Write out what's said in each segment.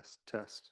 Test, test.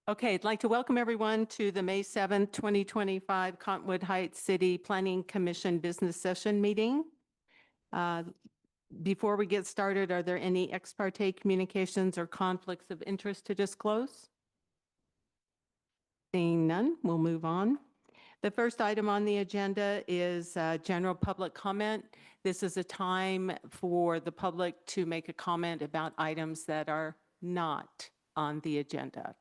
Okay, I'd like to welcome everyone to the May 7th, 2025 Cottonwood Heights City Planning Commission Business Session meeting. Before we get started, are there any ex parte communications or conflicts of interest to disclose? Seeing none, we'll move on. The first item on the agenda is general public comment. This is a time for the public to make a comment about items that are not on the agenda.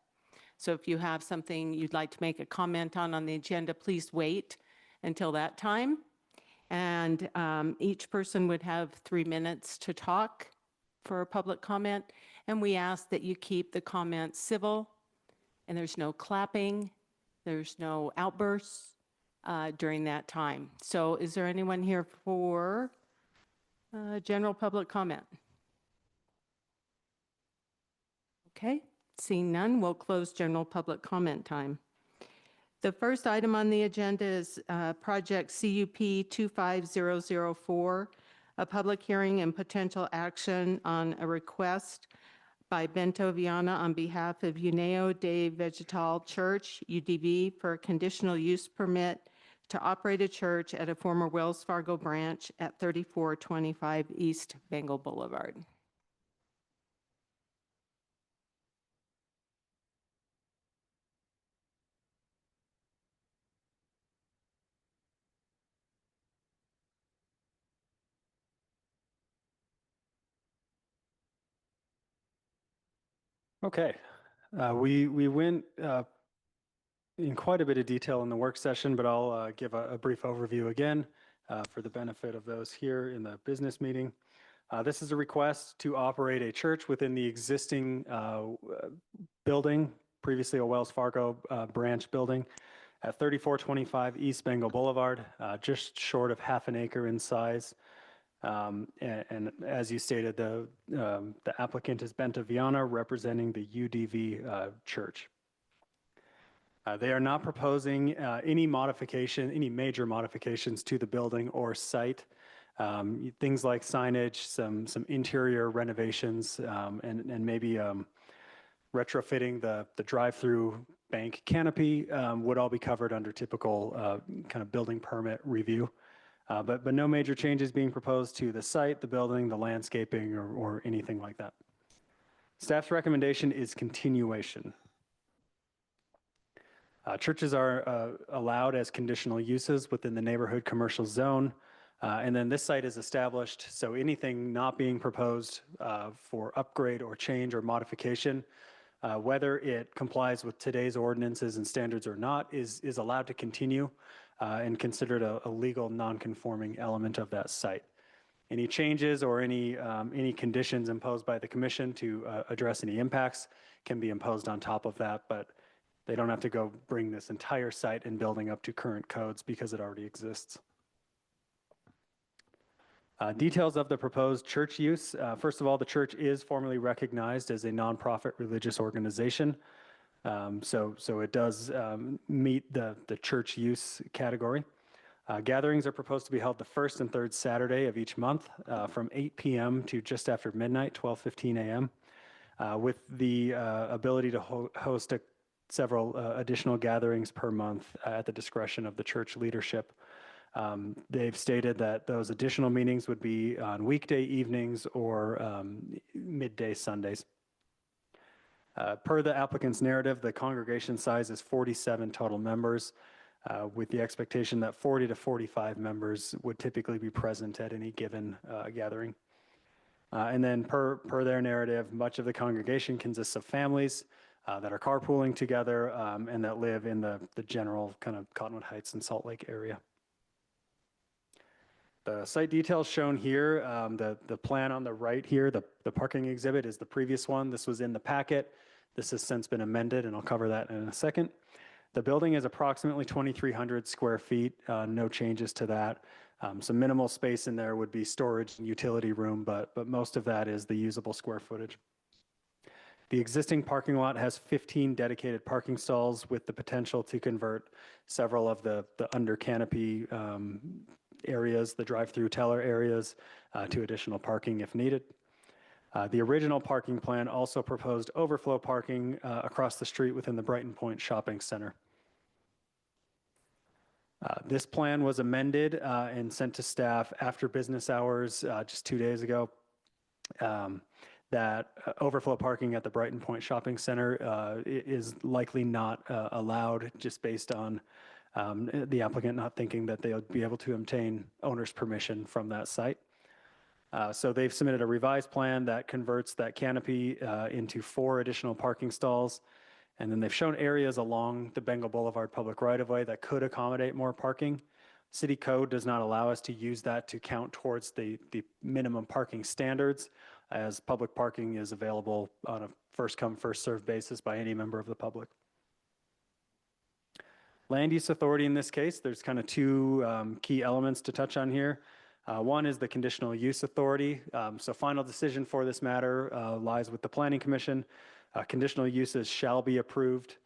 So if you have something you'd like to make a comment on the agenda, please wait until that time. And each person would have 3 minutes to talk for a public comment. And we ask that you keep the comments civil, and there's no clapping, there's no outbursts during that time. So is there anyone here for general public comment? Okay. Seeing none, we'll close general public comment time. The first item on the agenda is project CUP 25004, a public hearing and potential action on a request by Bento Viana on behalf of Uneo de Vegetal Church, UDV, for a conditional use permit to operate a church at a former Wells Fargo branch at 3425 East Bengal Boulevard. Okay, we went in quite a bit of detail in the work session, but I'll give a brief overview again for the benefit of those here in the business meeting. This is a request to operate a church within the existing building, previously a Wells Fargo branch building at 3425 East Bengal Boulevard, just short of half an acre in size. And as you stated, the applicant is Bento Viana, representing the UDV church. They are not proposing any major modifications to the building or site. Things like signage, some interior renovations, and maybe retrofitting the drive-through bank canopy would all be covered under typical kind of building permit review. But no major changes being proposed to the site, the building, the landscaping, or anything like that. Staff's recommendation is continuation. Churches are allowed as conditional uses within the neighborhood commercial zone. And then this site is established, so anything not being proposed for upgrade or change or modification, whether it complies with today's ordinances and standards or not, is allowed to continue and considered a legal non-conforming element of that site. Any changes or any conditions imposed by the commission to address any impacts can be imposed on top of that, but they don't have to go bring this entire site and building up to current codes because it already exists. Details of the proposed church use. First of all, the church is formally recognized as a nonprofit religious organization. So it does meet the church use category. Gatherings are proposed to be held the first and third Saturday of each month from 8 p.m. to just after midnight, 12:15 a.m., with the ability to host several additional gatherings per month at the discretion of the church leadership. They've stated that those additional meetings would be on weekday evenings or midday Sundays. Per the applicant's narrative, the congregation size is 47 total members. with the expectation that 40 to 45 members would typically be present at any given gathering. And then per their narrative, much of the congregation consists of families that are carpooling together and that live in the general kind of Cottonwood Heights and Salt Lake area. The site details shown here, the plan on the right here, the parking exhibit is the previous one. This was in the packet. This has since been amended, and I'll cover that in a second. The building is approximately 2,300 square feet, no changes to that. Some minimal space in there would be storage and utility room, but most of that is the usable square footage. The existing parking lot has 15 dedicated parking stalls with the potential to convert several of the under canopy areas, the drive-through teller areas, to additional parking if needed. The original parking plan also proposed overflow parking across the street within the Brighton Point Shopping Center. This plan was amended and sent to staff after business hours just 2 days ago. That overflow parking at the Brighton Point Shopping Center is likely not allowed, just based on the applicant not thinking that they'll be able to obtain owner's permission from that site. So they've submitted a revised plan that converts that canopy into 4 additional parking stalls. And then they've shown areas along the Bengal Boulevard public right-of-way that could accommodate more parking. City code does not allow us to use that to count towards the minimum parking standards, as public parking is available on a first-come, first-served basis by any member of the public. Land use authority in this case, there's kind of 2 key elements to touch on here. One is the conditional use authority. So final decision for this matter lies with the Planning Commission. Conditional uses shall be approved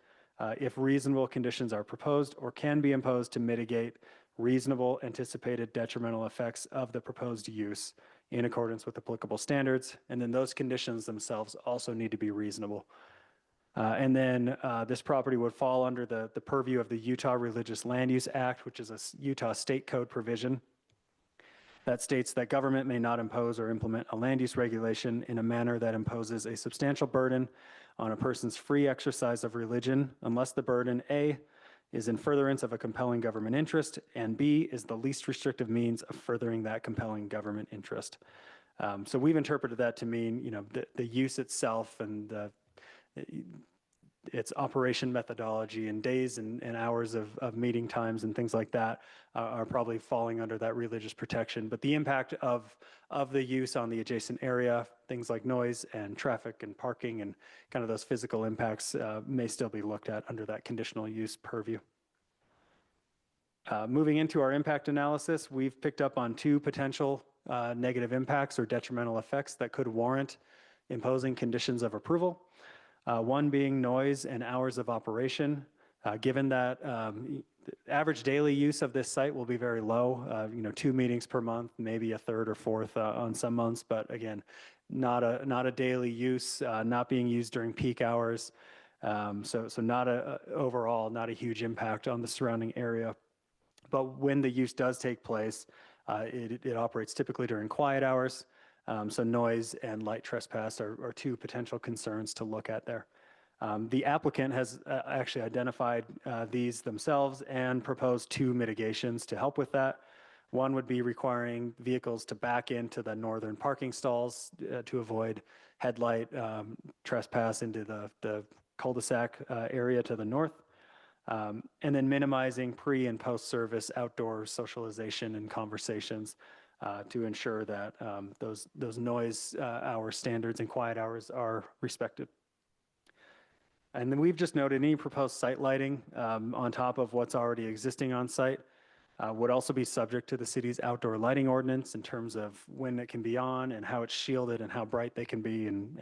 if reasonable conditions are proposed or can be imposed to mitigate reasonable anticipated detrimental effects of the proposed use in accordance with applicable standards. And then those conditions themselves also need to be reasonable. And then this property would fall under the purview of the Utah Religious Land Use Act, which is a Utah state code provision that states that government may not impose or implement a land use regulation in a manner that imposes a substantial burden on a person's free exercise of religion unless the burden, A, is in furtherance of a compelling government interest, and B, is the least restrictive means of furthering that compelling government interest. So we've interpreted that to mean, you know, the use itself and its operation methodology and days and hours of meeting times and things like that are probably falling under that religious protection. But the impact of the use on the adjacent area, things like noise and traffic and parking and kind of those physical impacts may still be looked at under that conditional use purview. Moving into our impact analysis, we've picked up on 2 potential negative impacts or detrimental effects that could warrant imposing conditions of approval. One being noise and hours of operation. Given that average daily use of this site will be very low, 2 meetings per month, maybe a 3rd or 4th on some months, but again, not a daily use, not being used during peak hours. So not overall, not a huge impact on the surrounding area. But when the use does take place, it operates typically during quiet hours. So noise and light trespass are 2 potential concerns to look at there. The applicant has actually identified these themselves and proposed 2 mitigations to help with that. One would be requiring vehicles to back into the northern parking stalls to avoid headlight trespass into the cul-de-sac area to the north. And then minimizing pre and post-service outdoor socialization and conversations to ensure that those noise hour standards and quiet hours are respected. And then we've just noted any proposed site lighting on top of what's already existing on site would also be subject to the city's outdoor lighting ordinance in terms of when it can be on and how it's shielded and how bright they can be and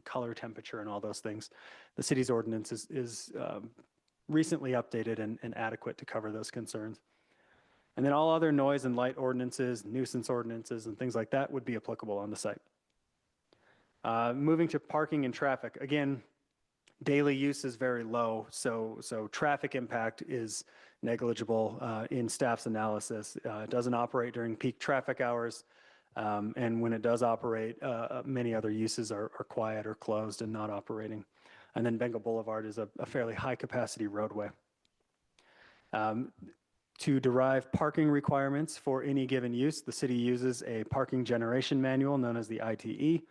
color temperature and all those things. The city's ordinance is recently updated and adequate to cover those concerns. And then all other noise and light ordinances, nuisance ordinances, and things like that would be applicable on the site. Moving to parking and traffic. Again, daily use is very low, so traffic impact is negligible in staff's analysis. It doesn't operate during peak traffic hours, and when it does operate, many other uses are quiet or closed and not operating. And then Bengal Boulevard is a fairly high capacity roadway. Um, To derive parking requirements for any given use, the city uses a parking generation manual known as the ITE.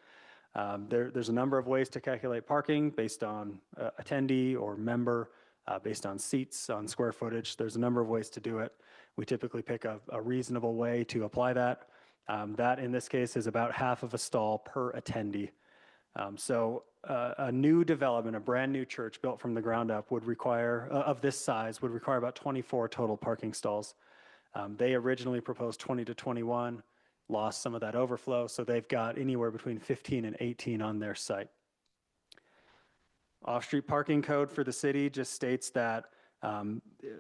There's a number of ways to calculate parking based on attendee or member, based on seats, on square footage. There's a number of ways to do it. We typically pick a reasonable way to apply that. That in this case is about half of a stall per attendee. A new development, a brand new church built from the ground up would require, of this size, would require about 24 total parking stalls. They originally proposed 20 to 21, lost some of that overflow, so they've got anywhere between 15 and 18 on their site. Off-street parking code for the city just states that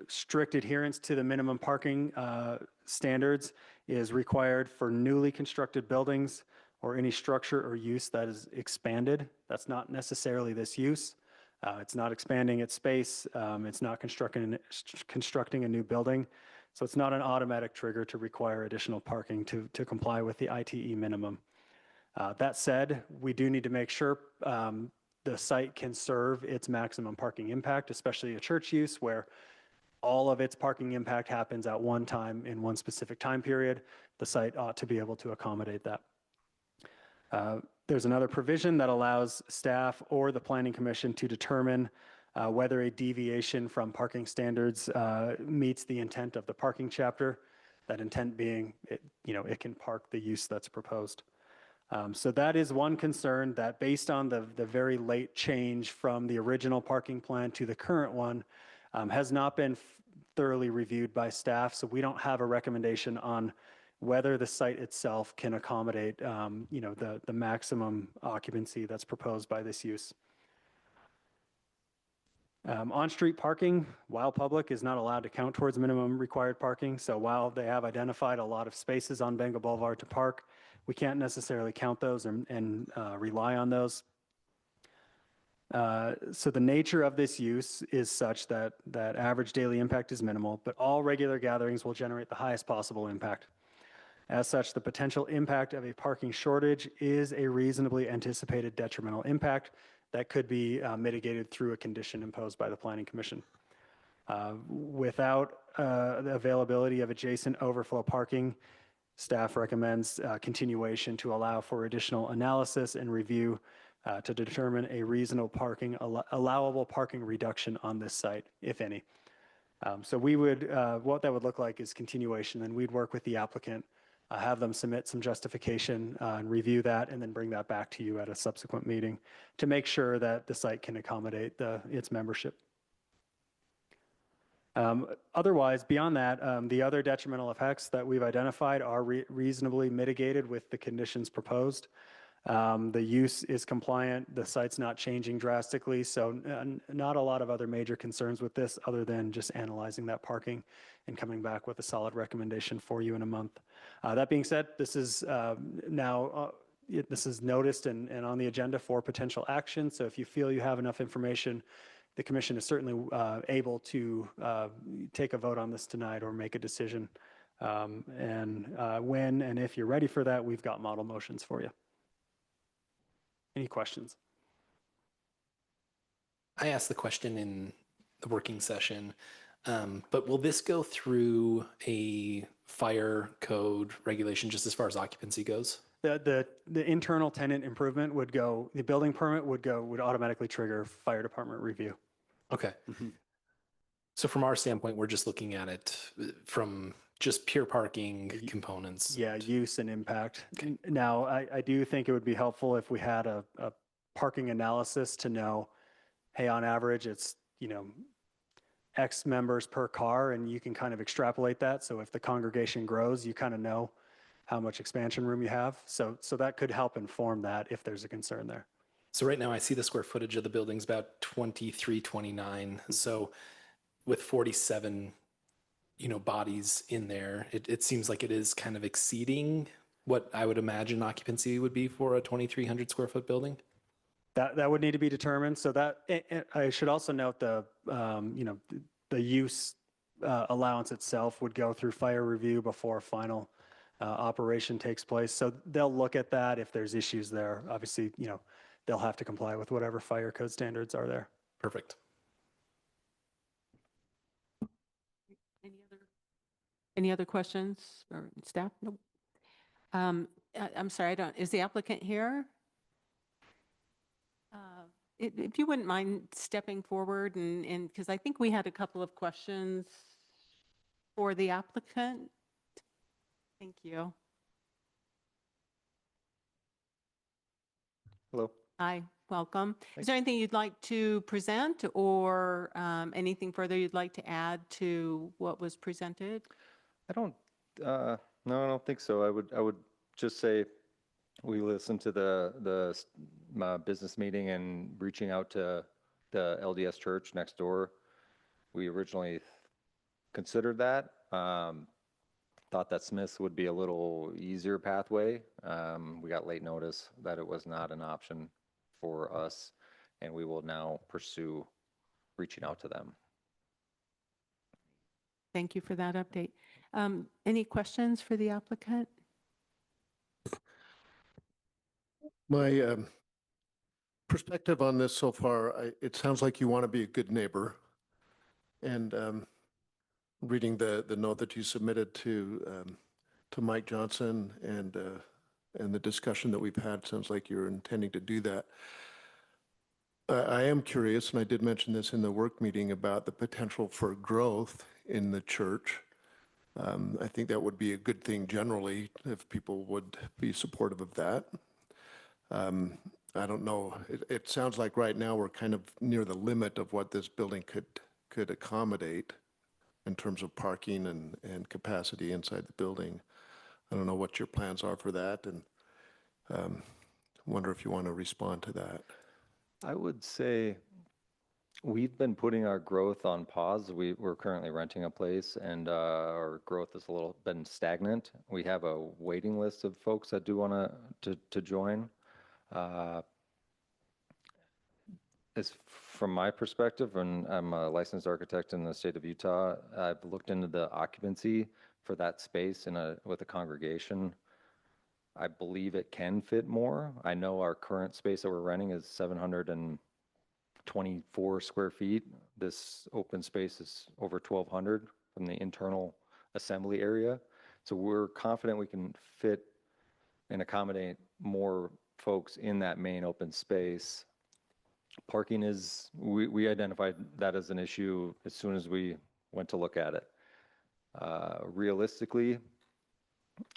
strict adherence to the minimum parking standards is required for newly constructed buildings or any structure or use that is expanded. That's not necessarily this use. It's not expanding its space. It's not constructing a new building. So it's not an automatic trigger to require additional parking to comply with the ITE minimum. That said, we do need to make sure the site can serve its maximum parking impact, especially a church use where all of its parking impact happens at one time in one specific time period. The site ought to be able to accommodate that. There's another provision that allows staff or the Planning Commission to determine whether a deviation from parking standards meets the intent of the parking chapter. That intent being, it can park the use that's proposed. So that is one concern, that based on the very late change from the original parking plan to the current one, has not been thoroughly reviewed by staff. So we don't have a recommendation on whether the site itself can accommodate, the maximum occupancy that's proposed by this use. On-street parking, while public, is not allowed to count towards minimum required parking. So while they have identified a lot of spaces on Bengal Boulevard to park, we can't necessarily count those and rely on those. So the nature of this use is such that average daily impact is minimal, but all regular gatherings will generate the highest possible impact. As such, the potential impact of a parking shortage is a reasonably anticipated detrimental impact that could be mitigated through a condition imposed by the Planning Commission. Without the availability of adjacent overflow parking, staff recommends continuation to allow for additional analysis and review to determine a reasonable allowable parking reduction on this site, if any. So we would, what that would look like is continuation, and we'd work with the applicant, have them submit some justification and review that, and then bring that back to you at a subsequent meeting to make sure that the site can accommodate its membership. Otherwise, beyond that, the other detrimental effects that we've identified are reasonably mitigated with the conditions proposed. The use is compliant, the site's not changing drastically, so not a lot of other major concerns with this other than just analyzing that parking and coming back with a solid recommendation for you in a month. That being said, this is now this is noticed and on the agenda for potential action, so if you feel you have enough information, the commission is certainly able to take a vote on this tonight or make a decision. When and if you're ready for that, we've got model motions for you. Any questions? I asked the question in the working session, but will this go through a fire code regulation just as far as occupancy goes? The internal tenant improvement would go, the building permit would automatically trigger fire department review. Okay. Mm-hmm. So from our standpoint, we're just looking at it from just pure parking components. Yeah, use and impact. Okay. Now, I do think it would be helpful if we had a parking analysis to know, hey, on average, it's, X members per car, and you can kind of extrapolate that. So if the congregation grows, you kind of know how much expansion room you have. So that could help inform that if there's a concern there. So right now I see the square footage of the building's about 2329. So with 47, bodies in there, it seems like it is kind of exceeding what I would imagine occupancy would be for a 2,300 square foot building. That would need to be determined. So that I should also note the use allowance itself would go through fire review before final operation takes place. So they'll look at that if there's issues there. Obviously, they'll have to comply with whatever fire code standards are there. Perfect. Any other questions or staff? Nope. I'm sorry, is the applicant here? If you wouldn't mind stepping forward and, because I think we had a couple of questions for the applicant. Thank you. Hello. Hi, welcome. Is Thanks. there anything you'd like to present or anything further you'd like to add to what was presented? I don't, no, I don't think so. I would just say we listened to the business meeting and reaching out to the LDS church next door. We originally considered that. Thought that Smith's would be a little easier pathway. We got late notice that it was not an option for us, and we will now pursue reaching out to them. Thank you for that update. Any questions for the applicant? My perspective on this so far, it sounds like you want to be a good neighbor. And reading the note that you submitted to Mike Johnson and the discussion that we've had, sounds like you're intending to do that. I am curious, and I did mention this in the work meeting, about the potential for growth in the church. I think that would be a good thing generally if people would be supportive of that. I don't know. It sounds like right now we're kind of near the limit of what this building could accommodate in terms of parking and capacity inside the building. I don't know what your plans are for that, and wonder if you want to respond to that. I would say we've been putting our growth on pause. We're currently renting a place, and our growth has been stagnant. We have a waiting list of folks that do want to join. As from my perspective, and I'm a licensed architect in the state of Utah, I've looked into the occupancy for that space with a congregation. I believe it can fit more. I know our current space that we're renting is 724 square feet. This open space is over 1,200 from the internal assembly area. So we're confident we can fit and accommodate more folks in that main open space. Parking we identified that as an issue as soon as we went to look at it. Realistically,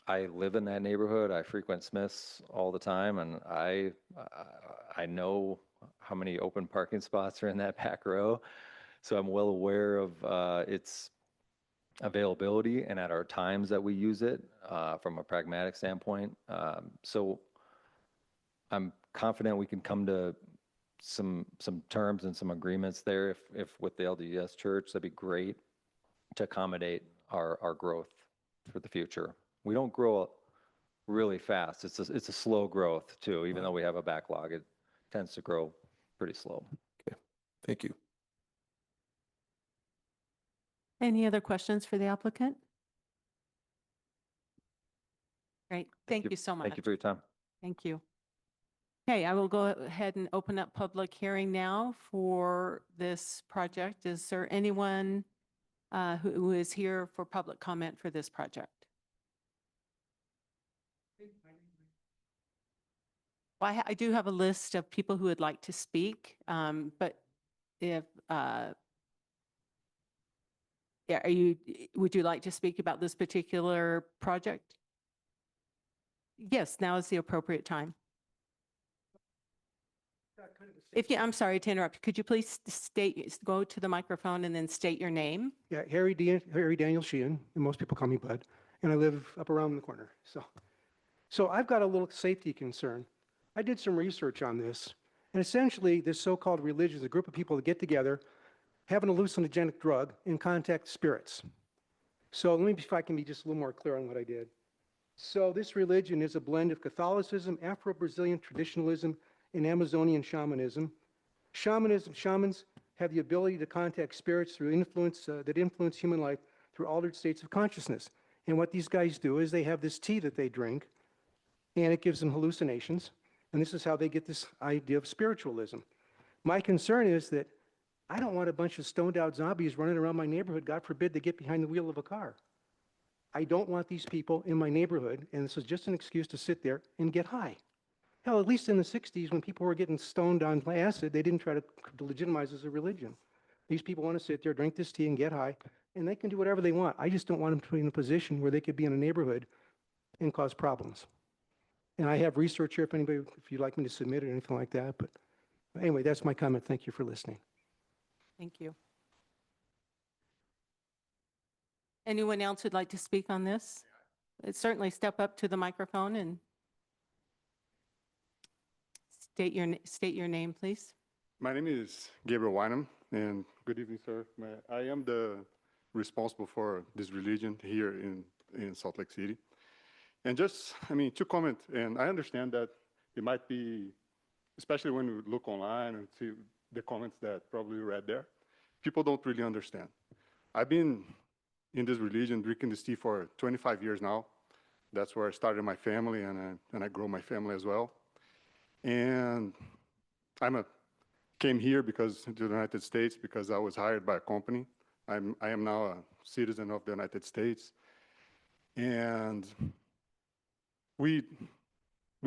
I live in that neighborhood. I frequent Smith's all the time, and I know how many open parking spots are in that back row. So I'm well aware of its availability and at our times that we use it from a pragmatic standpoint. So I'm confident we can come to some terms and some agreements there if with the LDS church. That'd be great to accommodate our growth for the future. We don't grow really fast. It's a slow growth too. Even though we have a backlog, it tends to grow pretty slow. Okay, thank you. Any other questions for the applicant? Great. Thank you so much. Thank you for your time. Thank you. Okay, I will go ahead and open up public hearing now for this project. Is there anyone who is here for public comment for this project? Well, I do have a list of people who would like to speak, but if, yeah, would you like to speak about this particular project? Yes, now is the appropriate time. I'm sorry to interrupt. Could you please go to the microphone and then state your name? Yeah, Harry Daniel Sheehan, and most people call me Bud, and I live up around the corner. So I've got a little safety concern. I did some research on this, and essentially this so-called religion is a group of people that get together, have an hallucinogenic drug, and contact spirits. So let me, if I can be just a little more clear on what I did. So this religion is a blend of Catholicism, Afro-Brazilian traditionalism, and Amazonian shamanism. Shamans have the ability to contact spirits through influence that influence human life through altered states of consciousness. And what these guys do is they have this tea that they drink, and it gives them hallucinations. And this is how they get this idea of spiritualism. My concern is that I don't want a bunch of stoned out zombies running around my neighborhood. God forbid they get behind the wheel of a car. I don't want these people in my neighborhood, and this is just an excuse to sit there and get high. Hell, at least in the 60s, when people were getting stoned on acid, they didn't try to legitimize it as a religion. These people want to sit there, drink this tea, and get high, and they can do whatever they want. I just don't want them to be in a position where they could be in a neighborhood and cause problems. And I have research here if you'd like me to submit it or anything like that. But anyway, that's my comment. Thank you for listening. Thank you. Anyone else who'd like to speak on this? Certainly step up to the microphone and state your name, please. My name is Gabriel Wynham, and good evening, sir. I am the responsible for this religion here in Salt Lake City. And just, to comment, and I understand that it might be, especially when you look online and see the comments that probably you read there, people don't really understand. I've been in this religion, drinking this tea for 25 years now. That's where I started my family, and I grow my family as well. And came here to the United States because I was hired by a company. I am now a citizen of the United States. And we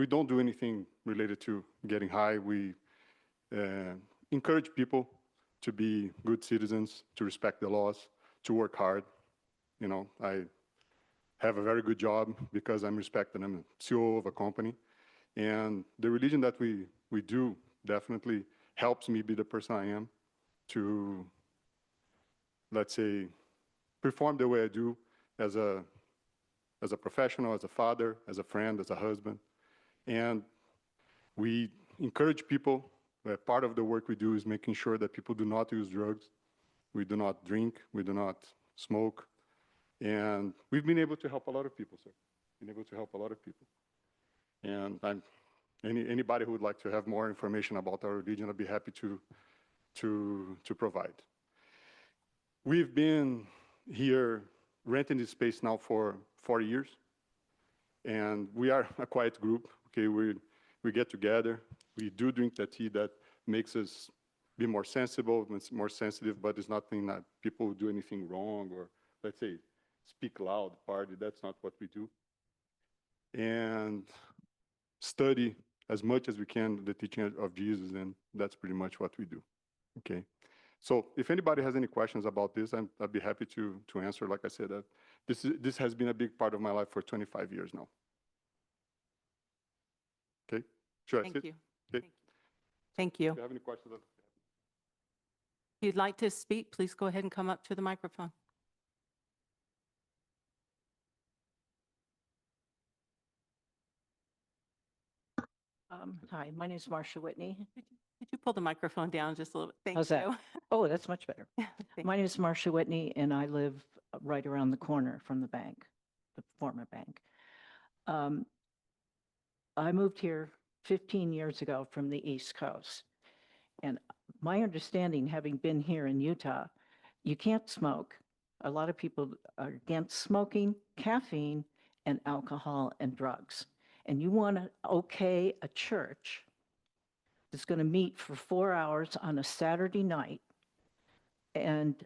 don't do anything related to getting high. We encourage people to be good citizens, to respect the laws, to work hard. I have a very good job because I'm respected. I'm a CEO of a company. And the religion that we do definitely helps me be the person I am to, let's say, perform the way I do as a professional, as a father, as a friend, as a husband. And we encourage people. Part of the work we do is making sure that people do not use drugs. We do not drink. We do not smoke. And we've been able to help a lot of people, sir. And anybody who would like to have more information about our religion, I'd be happy to provide. We've been here renting this space now for 4 years, and we are a quiet group. Okay, we get together. We do drink the tea that makes us be more sensible, more sensitive, but it's nothing that people do anything wrong or, let's say, speak loud, party. That's not what we do. And study as much as we can the teaching of Jesus, and that's pretty much what we do. Okay. So if anybody has any questions about this, I'd be happy to answer. Like I said, this has been a big part of my life for 25 years now. Okay. Sure. Thank you. Okay. Thank you. If you have any questions, If you'd like to speak, please go ahead and come up to the microphone. Hi, my name is Marcia Whitney. Could you pull the microphone down just a little bit? Thank How's that? you. Oh, that's much better. Thank My name is Marcia Whitney, and I live right around the corner from the bank, the former bank. I moved here 15 years ago from the East Coast. And my understanding, having been here in Utah, you can't smoke. A lot of people are against smoking, caffeine, and alcohol and drugs. And you want to okay a church that's going to meet for 4 hours on a Saturday night and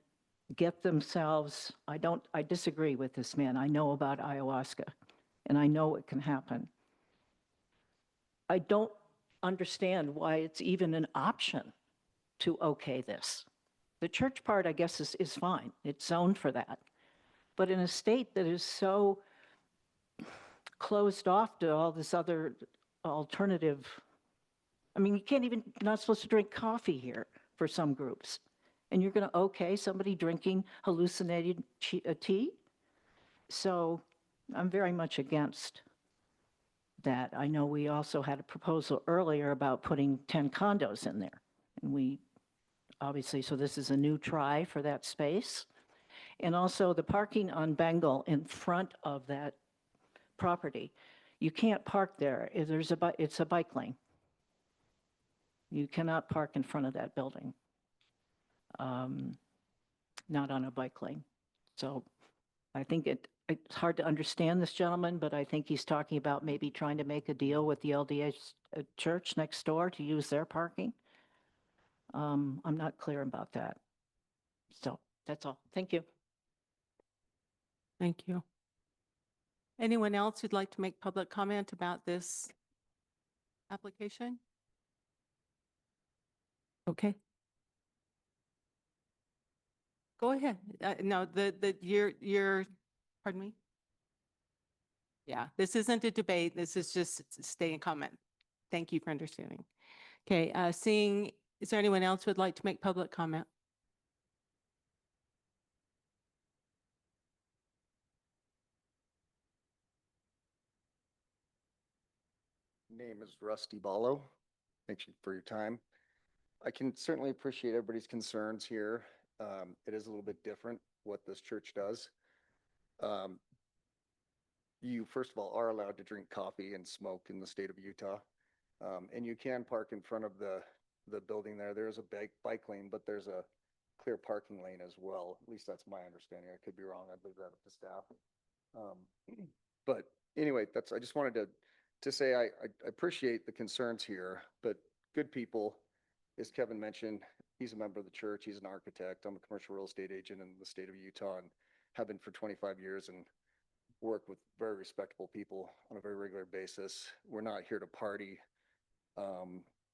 get themselves, I disagree with this man. I know about ayahuasca, and I know it can happen. I don't understand why it's even an option to okay this. The church part, I guess, is fine. It's zoned for that. But in a state that is so closed off to all this other alternative, you're not supposed to drink coffee here for some groups. And you're going to okay somebody drinking hallucinated tea? So I'm very much against that. I know we also had a proposal earlier about putting 10 condos in there. And we obviously, so this is a new try for that space. And also the parking on Bengal in front of that property. You can't park there. It's a bike lane. You cannot park in front of that building. Not on a bike lane. So I think it's hard to understand this gentleman, but I think he's talking about maybe trying to make a deal with the LDS church next door to use their parking. I'm not clear about that. So that's all. Thank you. Thank you. Anyone else who'd like to make public comment about this application? Okay. Go ahead. No, pardon me? Yeah, this isn't a debate. This is just stay and comment. Thank you for understanding. Okay, is there anyone else who would like to make public comment? Name is Rusty Ballo. Thank you for your time. I can certainly appreciate everybody's concerns here. It is a little bit different what this church does. You, first of all, are allowed to drink coffee and smoke in the state of Utah. And you can park in front of the building there. There's a bike lane, but there's a clear parking lane as well. At least that's my understanding. I could be wrong. I'd leave that up to staff. But anyway, I just wanted to say I appreciate the concerns here, but good people, as Kevin mentioned, he's a member of the church. He's an architect. I'm a commercial real estate agent in the state of Utah and have been for 25 years and work with very respectable people on a very regular basis. We're not here to party.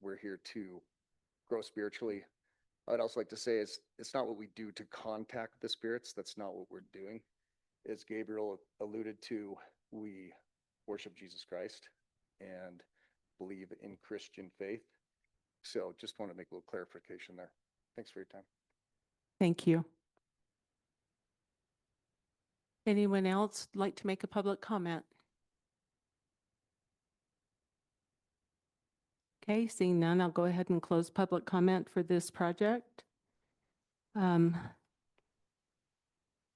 We're here to grow spiritually. I'd also like to say it's not what we do to contact the spirits. That's not what we're doing. As Gabriel alluded to, we worship Jesus Christ and believe in Christian faith. So just want to make a little clarification there. Thanks for your time. Thank you. Anyone else like to make a public comment? Okay, seeing none, I'll go ahead and close public comment for this project.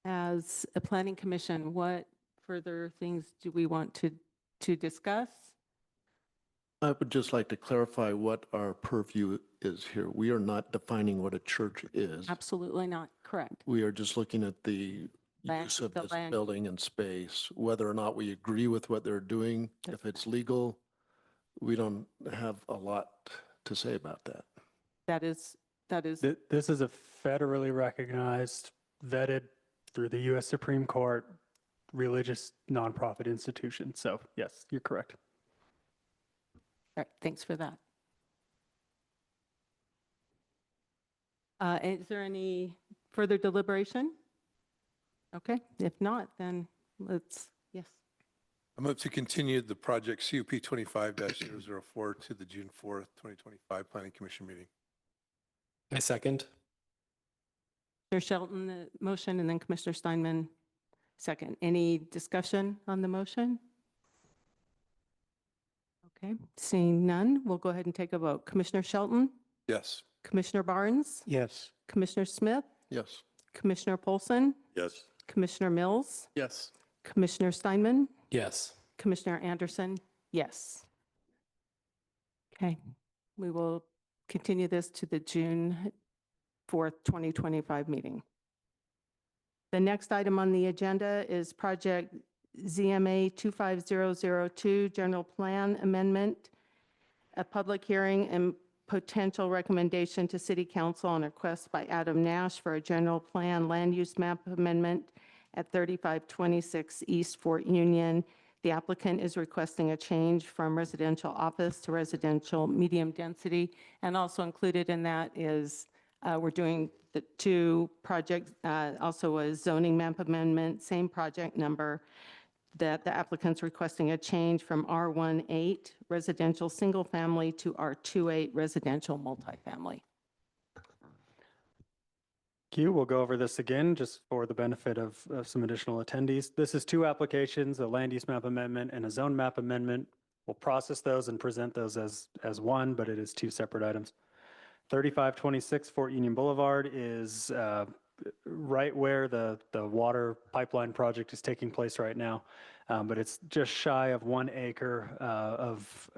As a planning commission, what further things do we want to discuss? I would just like to clarify what our purview is here. We are not defining what a church is. Absolutely not, correct. We are just looking at the Land- use of the this land. building and space, whether or not we agree with what they're doing. If it's legal, we don't have a lot to say about that. That is, This is a federally recognized, vetted through the U.S. Supreme Court, religious nonprofit institution. So yes, you're correct. all right, thanks for that. Is there any further deliberation? Okay, if not, then yes. I move to continue the project CUP 25-004 to the June 4th, 2025 Planning Commission meeting. I second. Commissioner Shelton, the motion, and then Commissioner Steinman, second. Any discussion on the motion? Okay, seeing none, we'll go ahead and take a vote. Commissioner Shelton, Yes. Commissioner Barnes, Yes. Commissioner Smith, Yes. Commissioner Polson, Yes. Commissioner Mills, Yes. Commissioner Steinman, Yes. Commissioner Anderson, yes. Okay, we will continue this to the June 4th, 2025 meeting. The next item on the agenda is project ZMA 25002, General Plan Amendment, a public hearing and potential recommendation to City Council on a request by Adam Nash for a general plan land use map amendment at 3526 East Fort Union. The applicant is requesting a change from residential office to residential medium density. And also included in that is we're doing the two projects, also a zoning map amendment, same project number, that the applicant's requesting a change from R18 residential single family to R28 residential multifamily. Q, we'll go over this again just for the benefit of some additional attendees. This is two applications, a land use map amendment and a zone map amendment. We'll process those and present those as one, but it is two separate items. 3526 Fort Union Boulevard is right where the water pipeline project is taking place right now, but it's just shy of 1 acre of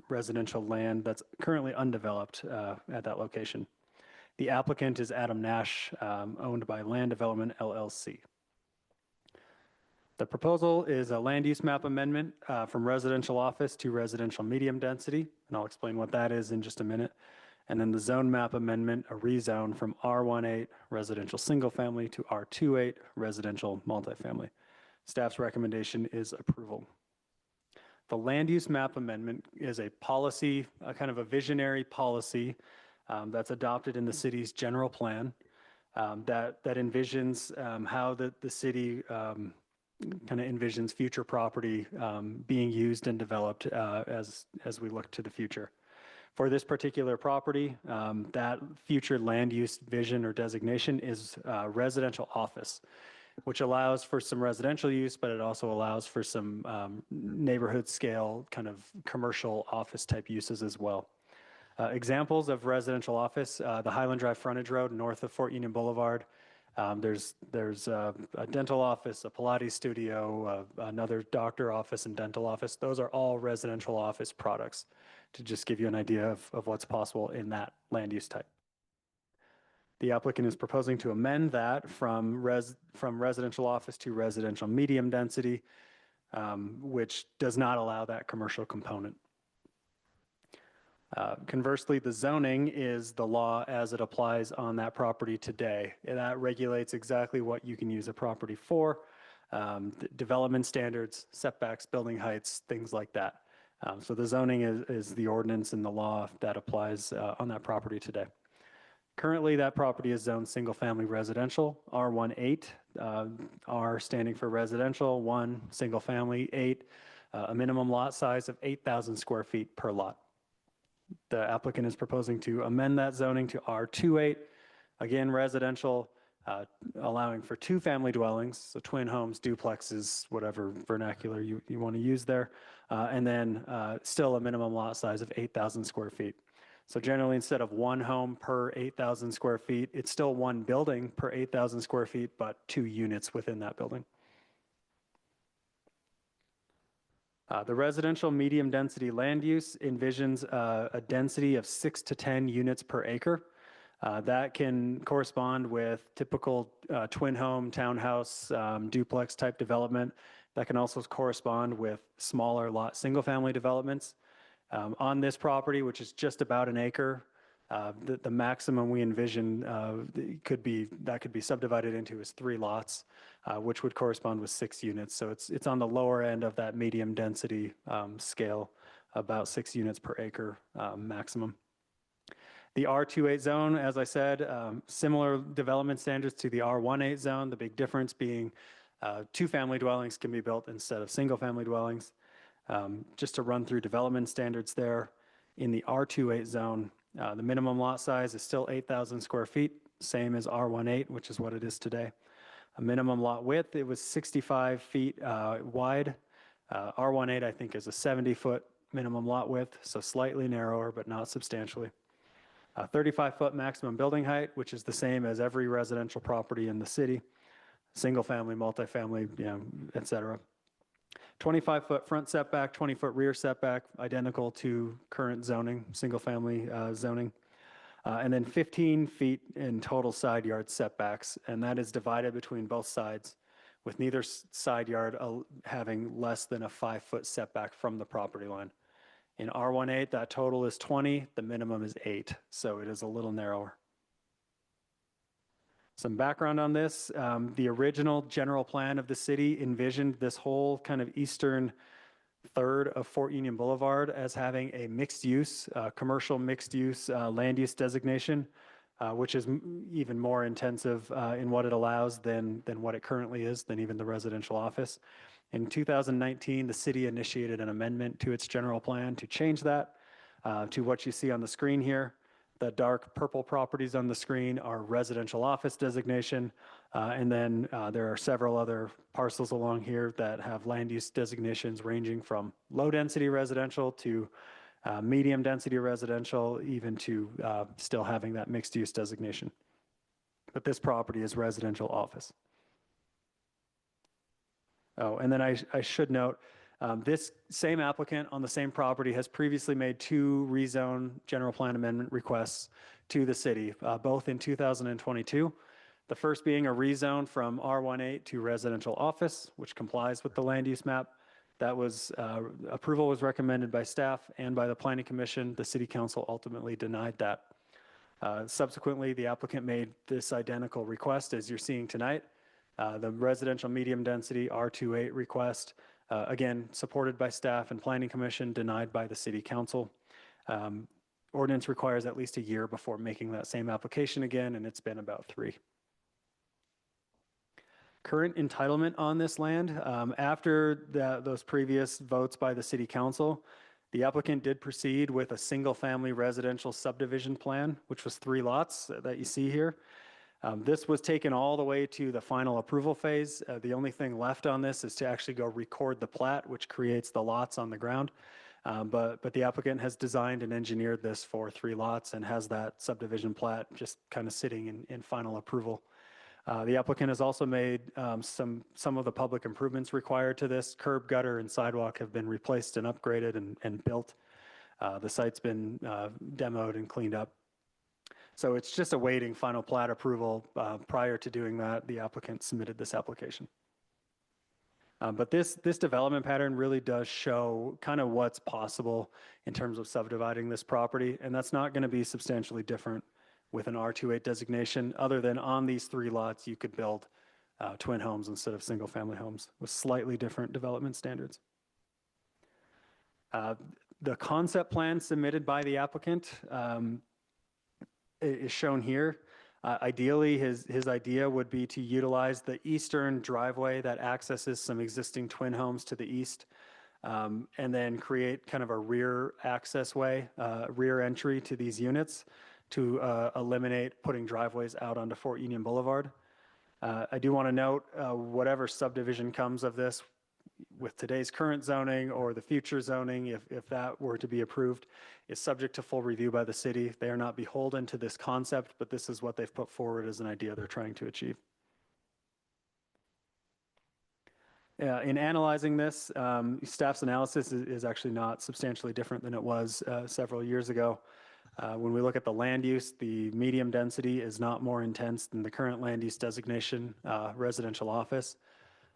residential land that's currently undeveloped at that location. The applicant is Adam Nash, owned by Land Development LLC. The proposal is a land use map amendment from residential office to residential medium density, and I'll explain what that is in just a minute. And then the zone map amendment, a rezone from R18 residential single family to R28 residential multifamily. Staff's recommendation is approval. The land use map amendment is a policy, a kind of a visionary policy that's adopted in the city's general plan that envisions how the city kind of envisions future property being used and developed as we look to the future. For this particular property, that future land use vision or designation is residential office, which allows for some residential use, but it also allows for some neighborhood scale kind of commercial office type uses as well. Examples of residential office, the Highland Drive frontage road north of Fort Union Boulevard. There's a dental office, a Pilates studio, another doctor office and dental office. Those are all residential office products, to just give you an idea of what's possible in that land use type. The applicant is proposing to amend that from residential office to residential medium density, which does not allow that commercial component. Conversely, the zoning is the law as it applies on that property today. And that regulates exactly what you can use a property for, development standards, setbacks, building heights, things like that. So the zoning is the ordinance and the law that applies on that property today. Currently, that property is zoned single-family residential, R18, R standing for residential, 1, single-family, 8, a minimum lot size of 8,000 square feet per lot. The applicant is proposing to amend that zoning to R28, again, residential, allowing for 2 family dwellings, so twin homes, duplexes, whatever vernacular you want to use there, and then still a minimum lot size of 8,000 square feet. So generally, instead of 1 home per 8,000 square feet, it's still 1 building per 8,000 square feet, but 2 units within that building. The residential medium density land use envisions a density of 6 to 10 units per acre. That can correspond with typical twin home, townhouse, duplex type development. That can also correspond with smaller lot single family developments. On this property, which is just about an acre, the maximum we envision could be subdivided into is 3 lots, which would correspond with 6 units. So it's on the lower end of that medium density scale, about 6 units per acre maximum. The R28 zone, as I said, similar development standards to the R18 zone, the big difference being 2 family dwellings can be built instead of single family dwellings. Just to run through development standards there, in the R28 zone, the minimum lot size is still 8,000 square feet, same as R18, which is what it is today. A minimum lot width, it was 65 feet wide. R18, I think, is a 70-foot minimum lot width, so slightly narrower, but not substantially. 35-foot maximum building height, which is the same as every residential property in the city, single family, multifamily, et cetera. 25-foot front setback, 20-foot rear setback, identical to current zoning, single-family zoning. And then 15 feet in total side yard setbacks, and that is divided between both sides, with neither side yard having less than a 5-foot setback from the property line. In R18, that total is 20, the minimum is 8, so it is a little narrower. Some background on this, the original general plan of the city envisioned this whole kind of eastern third of Fort Union Boulevard as having a mixed use, commercial mixed use land use designation, which is even more intensive in what it allows than what it currently is, than even the residential office. In 2019, the city initiated an amendment to its general plan to change that to what you see on the screen here. The dark purple properties on the screen are residential office designation. And then there are several other parcels along here that have land use designations ranging from low density residential to medium density residential, even to still having that mixed use designation. But this property is residential office. Oh, and then I should note, this same applicant on the same property has previously made 2 rezone general plan amendment requests to the city, both in 2022. The first being a rezone from R18 to residential office, which complies with the land use map. That was, approval was recommended by staff and by the Planning Commission. The City Council ultimately denied that. Subsequently, the applicant made this identical request as you're seeing tonight The residential medium density R28 request, again, supported by staff and planning commission, denied by the city council. Ordinance requires at least a year before making that same application again, and it's been about 3. Current entitlement on this land, after those previous votes by the city council, the applicant did proceed with a single-family residential subdivision plan, which was 3 lots that you see here. This was taken all the way to the final approval phase. The only thing left on this is to actually go record the plat, which creates the lots on the ground. But the applicant has designed and engineered this for 3 lots and has that subdivision plat just kind of sitting in final approval. The applicant has also made some of the public improvements required to this. Curb, gutter, and sidewalk have been replaced and upgraded and built. The site's been demoed and cleaned up. So it's just awaiting final plat approval. Prior to doing that, the applicant submitted this application. But this development pattern really does show kind of what's possible in terms of subdividing this property, and that's not going to be substantially different with an R28 designation, other than on these 3 lots, you could build twin homes instead of single-family homes with slightly different development standards. The concept plan submitted by the applicant is shown here. Ideally, his idea would be to utilize the eastern driveway that accesses some existing twin homes to the east, and then create kind of a rear access way, rear entry to these units to eliminate putting driveways out onto Fort Union Boulevard. I do want to note, whatever subdivision comes of this, with today's current zoning or the future zoning, if that were to be approved, is subject to full review by the city. They are not beholden to this concept, but this is what they've put forward as an idea they're trying to achieve. In analyzing this, staff's analysis is actually not substantially different than it was several years ago. When we look at the land use, the medium density is not more intense than the current land use designation residential office.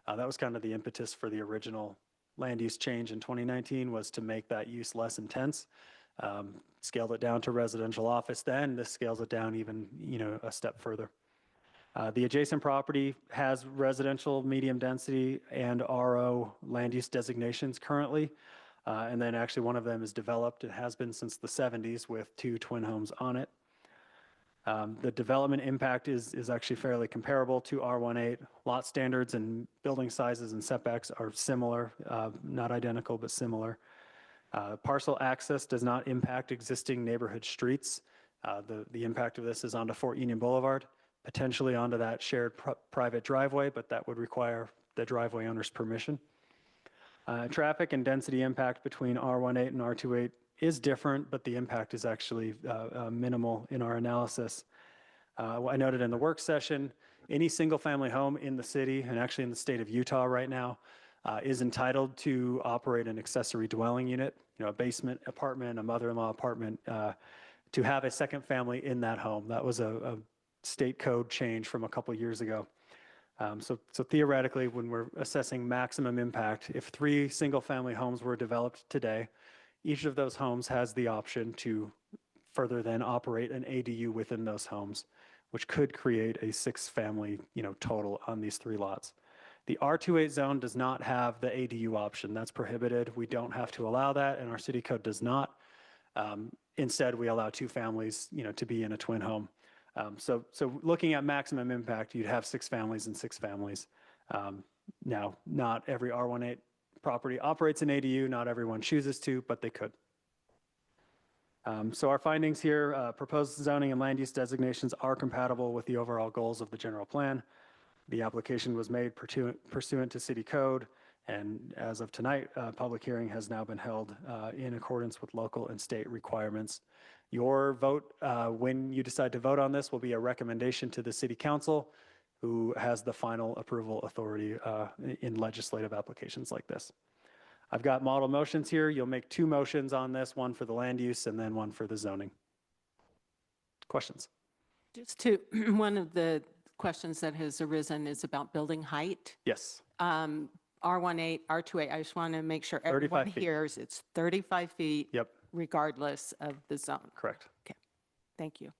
That was kind of the impetus for the original land use change in 2019, was to make that use less intense. Scaled it down to residential office then. This scales it down even, a step further. The adjacent property has residential medium density and RO land use designations currently. And then actually one of them is developed. It has been since the 70s with 2 twin homes on it. The development impact is actually fairly comparable to R18. Lot standards and building sizes and setbacks are similar, not identical, but similar. Parcel access does not impact existing neighborhood streets. The impact of this is onto Fort Union Boulevard, potentially onto that shared private driveway, but that would require the driveway owner's permission. Traffic and density impact between R18 and R28 is different, but the impact is actually minimal in our analysis. I noted in the work session, any single-family home in the city, and actually in the state of Utah right now, is entitled to operate an accessory dwelling unit, a basement apartment, a mother-in-law apartment, to have a second family in that home. That was a state code change from a couple years ago. So theoretically, when we're assessing maximum impact, if 3 single-family homes were developed today, each of those homes has the option to further then operate an ADU within those homes, which could create a 6-family, total on these 3 lots. The R28 zone does not have the ADU option. That's prohibited. We don't have to allow that, and our city code does not. Instead, we allow 2 families, to be in a twin home. So looking at maximum impact, you'd have 6 families and 6 families. Now, not every R18 property operates an ADU. Not everyone chooses to, but they could. So our findings here, proposed zoning and land use designations are compatible with the overall goals of the general plan. The application was made pursuant to city code, and as of tonight, public hearing has now been held in accordance with local and state requirements. Your vote, when you decide to vote on this, will be a recommendation to the city council, who has the final approval authority in legislative applications like this. I've got model motions here. You'll make 2 motions on this, one for the land use and then one for the zoning. Questions? Just to, one of the questions that has arisen is about building height. Yes. R18, R28, I just want to make sure 35 everyone feet. hears it's 35 feet. Yep. Regardless of the zone. Correct. Okay, thank you.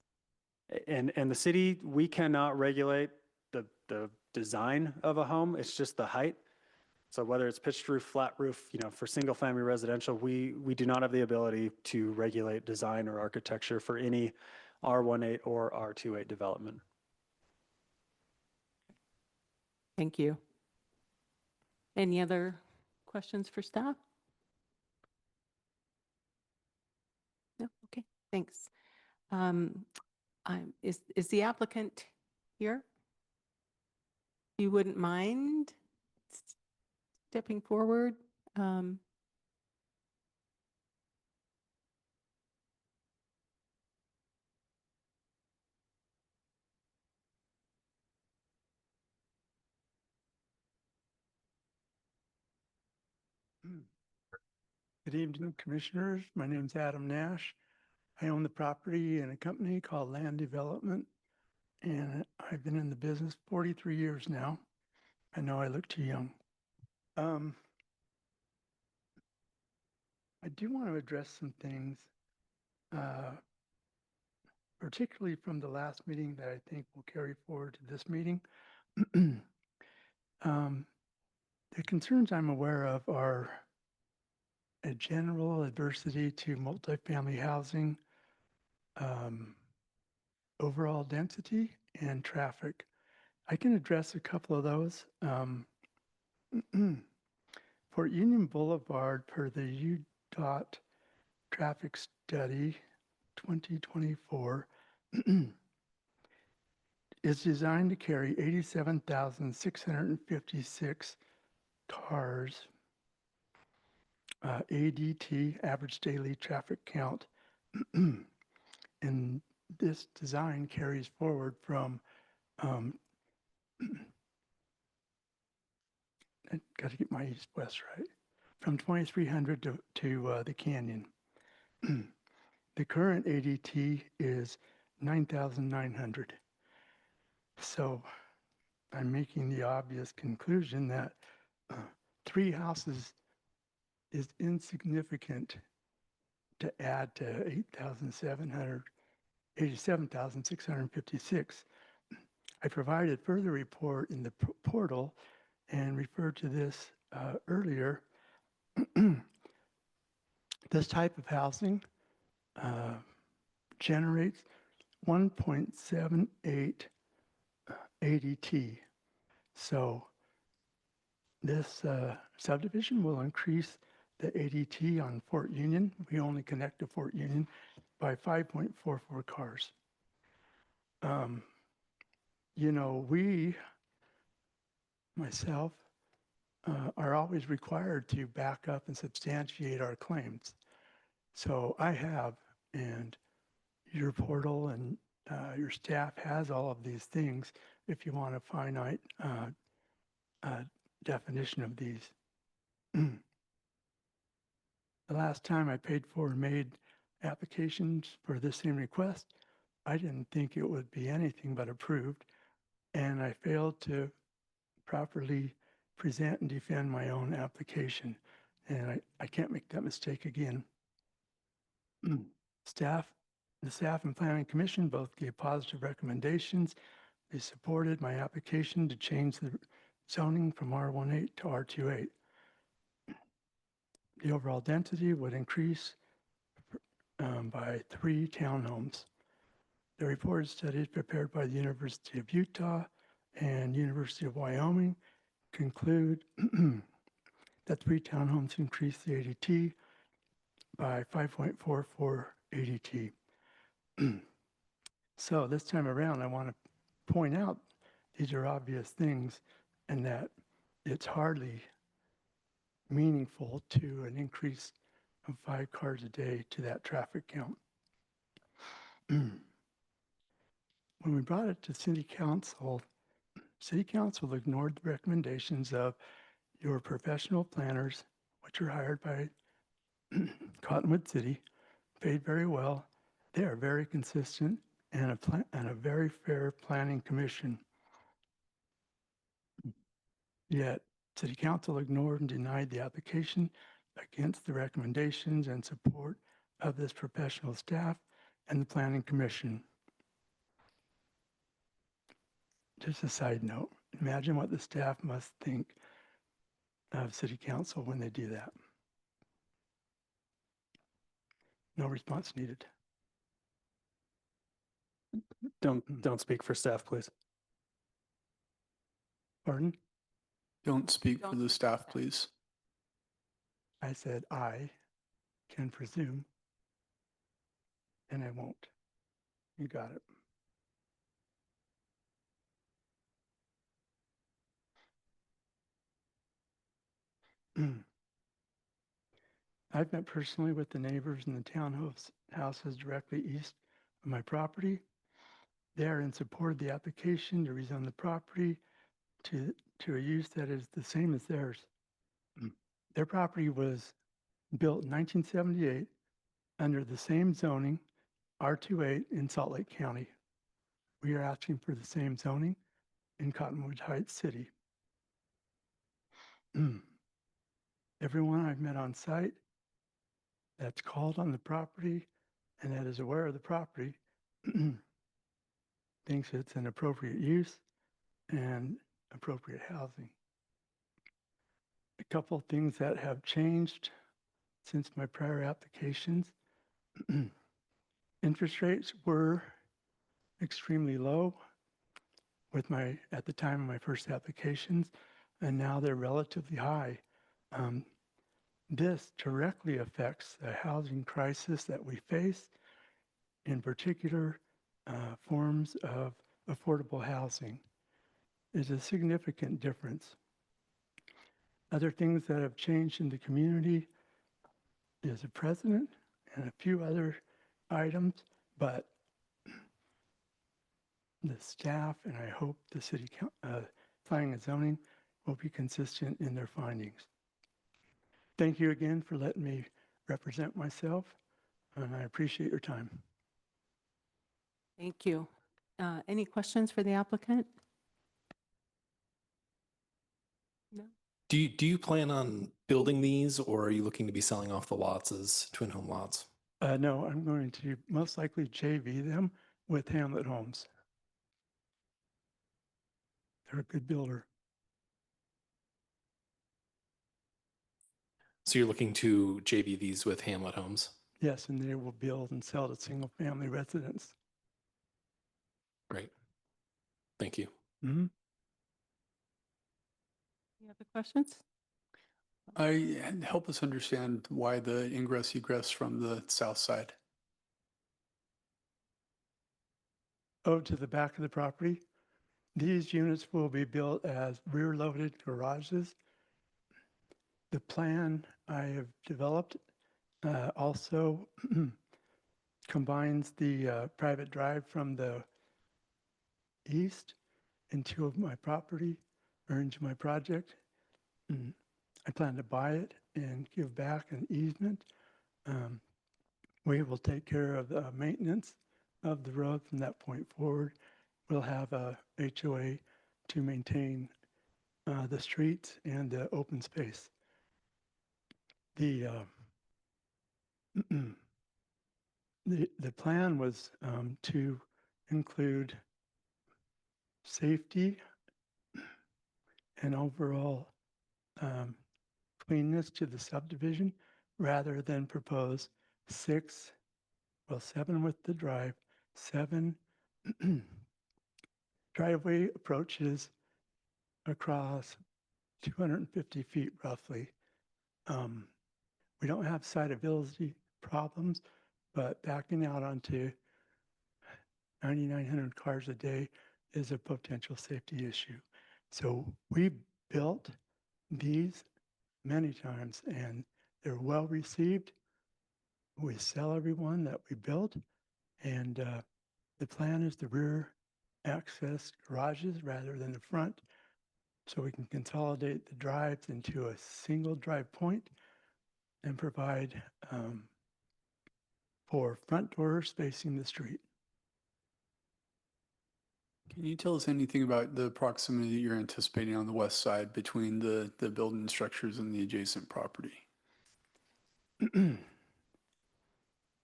And the city, we cannot regulate the design of a home, it's just the height. So whether it's pitched roof, flat roof, for single family residential, we do not have the ability to regulate design or architecture for any R18 or R28 development. Thank you. Any other questions for staff? No? Okay, thanks. Is the applicant here? You wouldn't mind stepping forward? Good evening, Commissioners. My name is Adam Nash. I own the property in a company called Land Development, and I've been in the business 43 years now. I know I look too young. I do want to address some things, particularly from the last meeting that I think will carry forward to this meeting. The concerns I'm aware of are a general adversity to multifamily housing, overall density, and traffic. I can address a couple of those. Fort Union Boulevard, per the UDOT traffic study 2024, is designed to carry 87,656 cars, ADT, average daily traffic count. And this design carries forward from, I got to get my east-west right, from 2300 to the Canyon. The current ADT is 9,900. So I'm making the obvious conclusion that 3 houses is insignificant to add to 87,656. I provided further report in the portal and referred to this earlier. This type of housing generates 1.78 ADT. So this subdivision will increase the ADT on Fort Union. We only connect to Fort Union by 5.44 cars. We, myself, are always required to back up and substantiate our claims. So I have, and your portal and your staff has all of these things if you want a finite definition of these. The last time I paid for and made applications for this same request, I didn't think it would be anything but approved, and I failed to properly present and defend my own application, and I can't make that mistake again. The staff and Planning Commission both gave positive recommendations. They supported my application to change the zoning from R18 to R28. The overall density would increase by 3 townhomes. The reported studies prepared by the University of Utah and University of Wyoming conclude that 3 townhomes increase the ADT by 5.44 ADT. So this time around, I want to point out these are obvious things and that it's hardly meaningful to an increase of 5 cars a day to that traffic count. When we brought it to City Council ignored the recommendations of your professional planners, which are hired by Cottonwood City, paid very well. They are very consistent and a very fair planning commission. Yet City Council ignored and denied the application against the recommendations and support of this professional staff and the Planning Commission. Just a side note, Imagine what the staff must think of city council when they do that. No response needed. Don't speak for staff, please. Pardon? Don't speak for Don't the speak staff, for please. I said I can presume, and I won't. You got it. I've met personally with the neighbors in the townhouses directly east of my property. They are in support of the application to rezone the property to a use that is the same as theirs. Their property was built in 1978 under the same zoning, R28 in Salt Lake County. We are asking for the same zoning in Cottonwood Heights City. Everyone I've met on site that's called on the property and that is aware of the property thinks it's an appropriate use and appropriate housing. A couple of things that have changed since my prior applications. Interest rates were extremely low at the time of my first applications, and now they're relatively high. This directly affects the housing crisis that we face, in particular, forms of affordable housing. Is a significant difference. Other things that have changed in the community is a president and a few other items, but the staff and I hope the city planning and zoning will be consistent in their findings. Thank you again for letting me represent myself, and I appreciate your time. Thank you. Any questions for the applicant? No. Do you plan on building these, or are you looking to be selling off the lots as twin home lots? No, I'm going to most likely JV them with Hamlet Homes. They're a good builder. So you're looking to JV these with Hamlet Homes? Yes, and they will build and sell to single-family residents. Great. Thank you. Mm-hmm. Any other questions? Help us understand why the ingress egress from the south side. Oh, to the back of the property. These units will be built as rear-loaded garages. The plan I have developed also combines the private drive from the east into my property or into my project. I plan to buy it and give back an easement. We will take care of the maintenance of the road from that point forward. We'll have a HOA to maintain the streets and the open space. The plan was to include safety and overall cleanness to the subdivision rather than propose 7 with the drive, 7 driveway approaches across 250 feet roughly. We don't have siteability problems, but backing out onto 9,900 cars a day is a potential safety issue. So we built these many times and they're well received. We sell everyone that we built, and the plan is the rear access garages rather than the front, so we can consolidate the drives into a single drive point and provide for front doors facing the street. Can you tell us anything about the proximity that you're anticipating on the west side between the building structures and the adjacent property?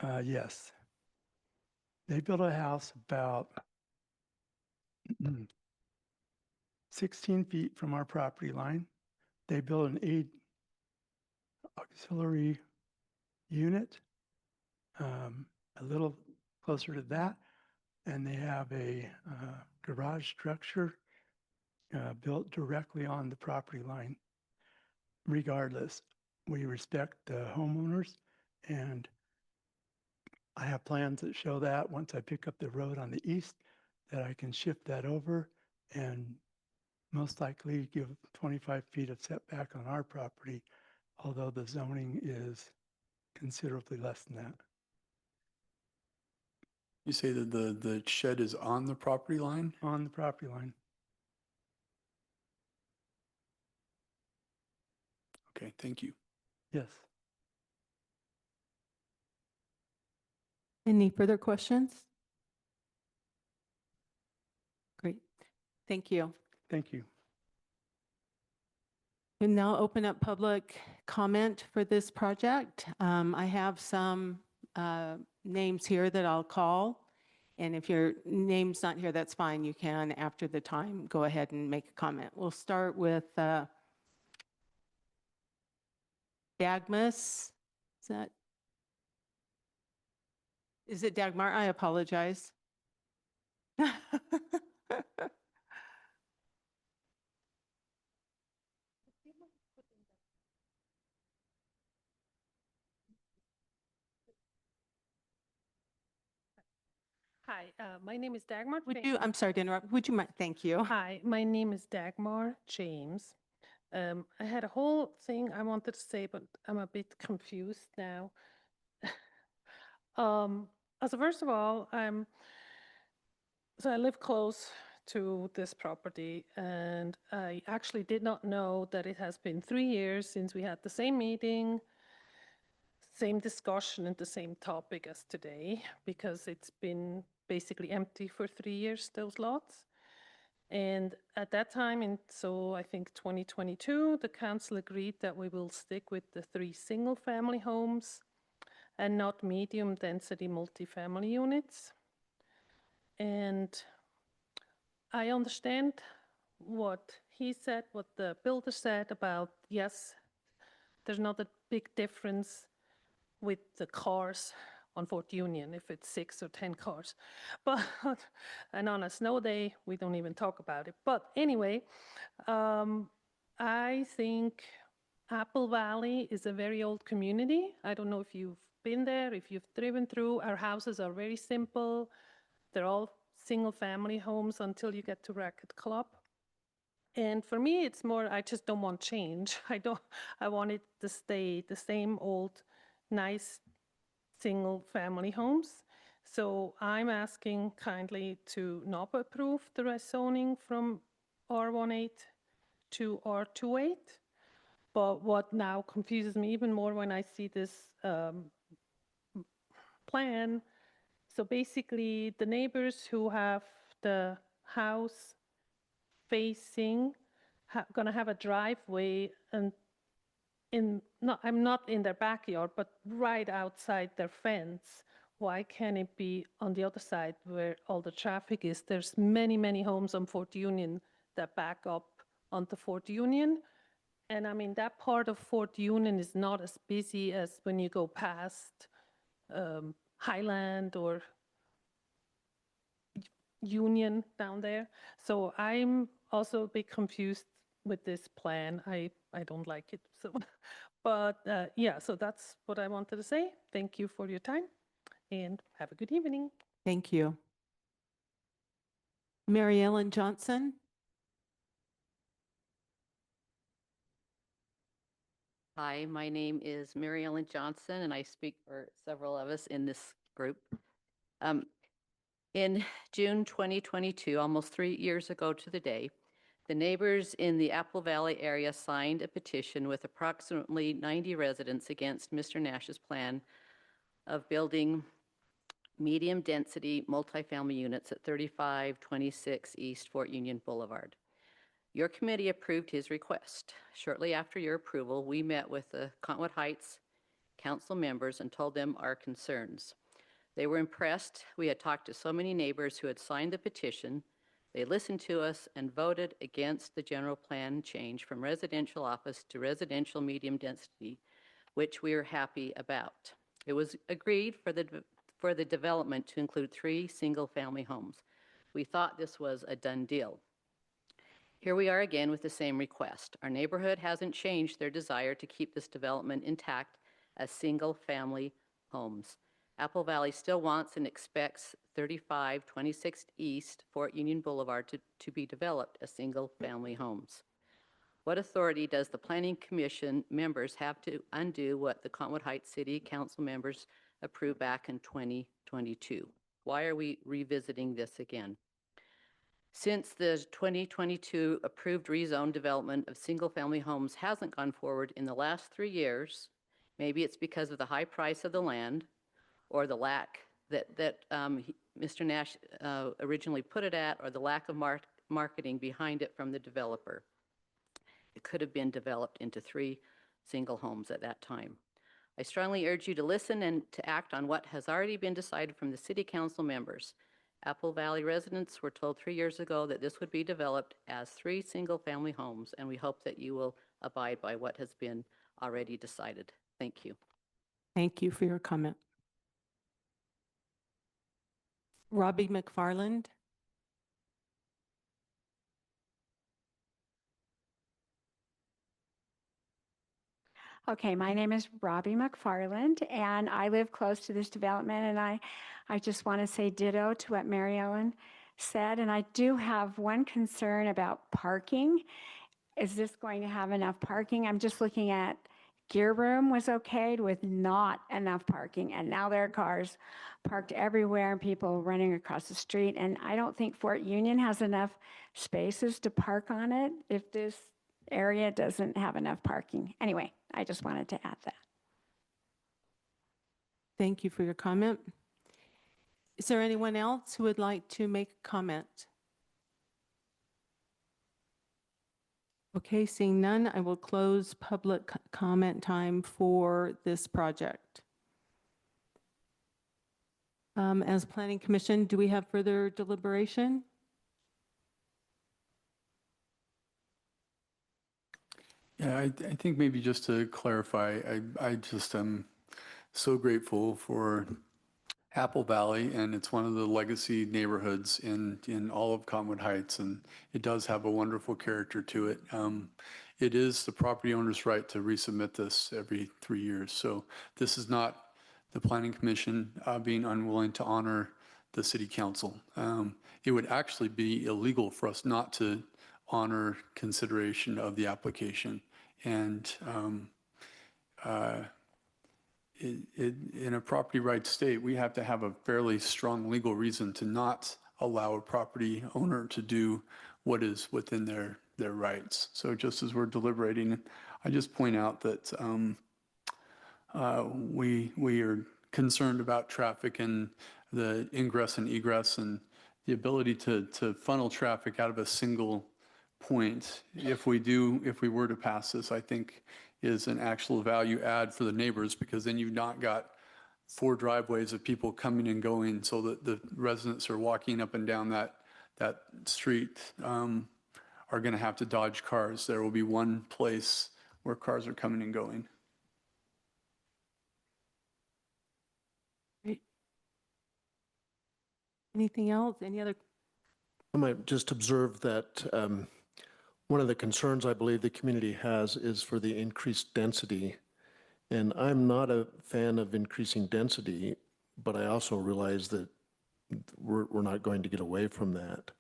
Yes. They built a house about 16 feet from our property line. They built an 8 auxiliary unit, a little closer to that. And they have a garage structure built directly on the property line. Regardless, we respect the homeowners, and I have plans that show that once I pick up the road on the east, that I can shift that over and most likely give 25 feet of setback on our property, although the zoning is considerably less than that. You say that the shed is on the property line? On the property line. Okay, thank you. Yes. Any further questions? Great. Thank you. Thank you. We'll now open up public comment for this project. I have some names here that I'll call. And if your name's not here, that's fine. You can, after the time, go ahead and make a comment. We'll start with Dagmas. Is it Dagmar? I apologize. Hi, my name is Dagmar. I'm sorry to interrupt. Would you mind? Thank you. Hi, my name is Dagmar James. I had a whole thing I wanted to say, but I'm a bit confused now. So first of all, so I live close to this property, and I actually did not know that it has been 3 years since we had the same meeting, same discussion, and the same topic as today, because it's been basically empty for 3 years, those lots. And at that time, so I think 2022, the council agreed that we will stick with the 3 single-family homes and not medium-density multifamily units. And I understand what he said, what the builder said about, yes, there's not a big difference with the cars on Fort Union, if it's 6 or 10 cars. But, and on a snow day, we don't even talk about it. But anyway, I think Apple Valley is a very old community. I don't know if you've been there, if you've driven through. Our houses are very simple. They're all single-family homes until you get to Racket Club. And for me, it's more, I just don't want change. I want it to stay the same old, nice, single-family homes. So I'm asking kindly to not approve the rezoning from R18 to R28. But what now confuses me even more when I see this plan, so basically the neighbors who have the house facing, gonna have a driveway, and I'm not in their backyard, but right outside their fence. Why can't it be on the other side where all the traffic is? There's many, many homes on Fort Union that back up onto Fort Union. And I mean, that part of Fort Union is not as busy as when you go past Highland or Union down there. So I'm also a bit confused with this plan. I don't like it. So, but yeah, so that's what I wanted to say. Thank you for your time and have a good evening. Thank you. Mary Ellen Johnson. Hi, my name is Mary Ellen Johnson, and I speak for several of us in this group. In June 2022, almost 3 years ago to the day, the neighbors in the Apple Valley area signed a petition with approximately 90 residents against Mr. Nash's plan of building medium-density multifamily units at 3526 East Fort Union Boulevard. Your committee approved his request. Shortly after your approval, we met with the Cottonwood Heights council members and told them our concerns. They were impressed. We had talked to so many neighbors who had signed the petition They listened to us and voted against the general plan change from residential office to residential medium density, which we are happy about. It was agreed for the development to include 3 single-family homes. We thought this was a done deal. Here we are again with the same request. Our neighborhood hasn't changed their desire to keep this development intact as single-family homes. Apple Valley still wants and expects 3526 East Fort Union Boulevard to be developed as single-family homes. What authority does the Planning Commission members have to undo what the Cottonwood Heights City Council members approved back in 2022? Why are we revisiting this again? Since the 2022 approved rezone development of single-family homes hasn't gone forward in the last 3 years, maybe it's because of the high price of the land or the lack that Mr. Nash originally put it at, or the lack of marketing behind it from the developer. It could have been developed into 3 single homes at that time. I strongly urge you to listen and to act on what has already been decided from the City Council members. Apple Valley residents were told 3 years ago that this would be developed as 3 single-family homes, and we hope that you will abide by what has been already decided. Thank you. Thank you for your comment. Robbie McFarland. Okay, my name is Robbie McFarland, and I live close to this development, and I just want to say ditto to what Mary Ellen said, and I do have one concern about parking. Is this going to have enough parking? I'm just looking at Gear Room was okayed with not enough parking, and now there are cars parked everywhere and people running across the street, and I don't think Fort Union has enough spaces to park on it if this area doesn't have enough parking. Anyway, I just wanted to add that. Thank you for your comment. Is there anyone else who would like to make a comment? Okay, seeing none, I will close public comment time for this project. As Planning Commission, do we have further deliberation? Yeah, I think maybe just to clarify, I just am so grateful for Apple Valley, and it's one of the legacy neighborhoods in all of Cottonwood Heights, and it does have a wonderful character to it. It is the property owner's right to resubmit this every 3 years. So this is not the Planning Commission being unwilling to honor the City Council. It would actually be illegal for us not to honor consideration of the application. And in a property rights state, we have to have a fairly strong legal reason to not allow a property owner to do what is within their rights. So just as we're deliberating, I just point out that we are concerned about traffic and the ingress and egress and the ability to funnel traffic out of a single point. If we were to pass this, I think is an actual value add for the neighbors, because then you've not got 4 driveways of people coming and going, so that the residents are walking up and down that street are going to have to dodge cars. There will be one place where cars are coming and going. Great. Anything else? Any other? I might just observe that one of the concerns I believe the community has is for the increased density. And I'm not a fan of increasing density, but I also realize that we're not going to get away from that.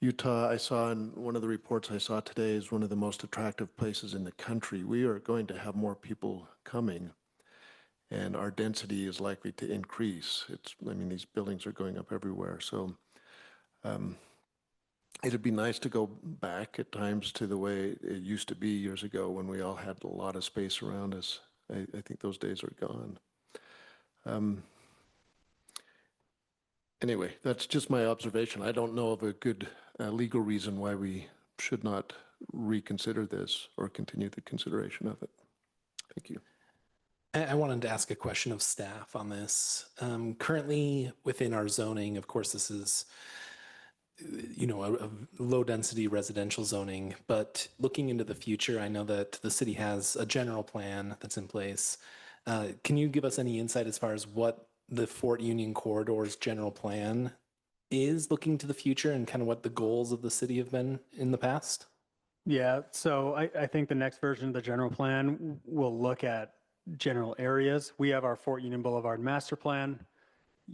Utah, I saw in one of the reports I saw today, is one of the most attractive places in the country. We are going to have more people coming, and our density is likely to increase. I mean, these buildings are going up everywhere. So it'd be nice to go back at times to the way it used to be years ago when we all had a lot of space around us. I think those days are gone. Anyway, that's just my observation. I don't know of a good legal reason why we should not reconsider this or continue the consideration of it. Thank you. I wanted to ask a question of staff on this. Currently within our zoning, of course, this is a low density residential zoning, but looking into the future, I know that the city has a general plan that's in place. Can you give us any insight as far as what the Fort Union Corridor's general plan is looking to the future and kind of what the goals of the city have been in the past? Yeah, so I think the next version of the general plan will look at general areas. We have our Fort Union Boulevard master plan.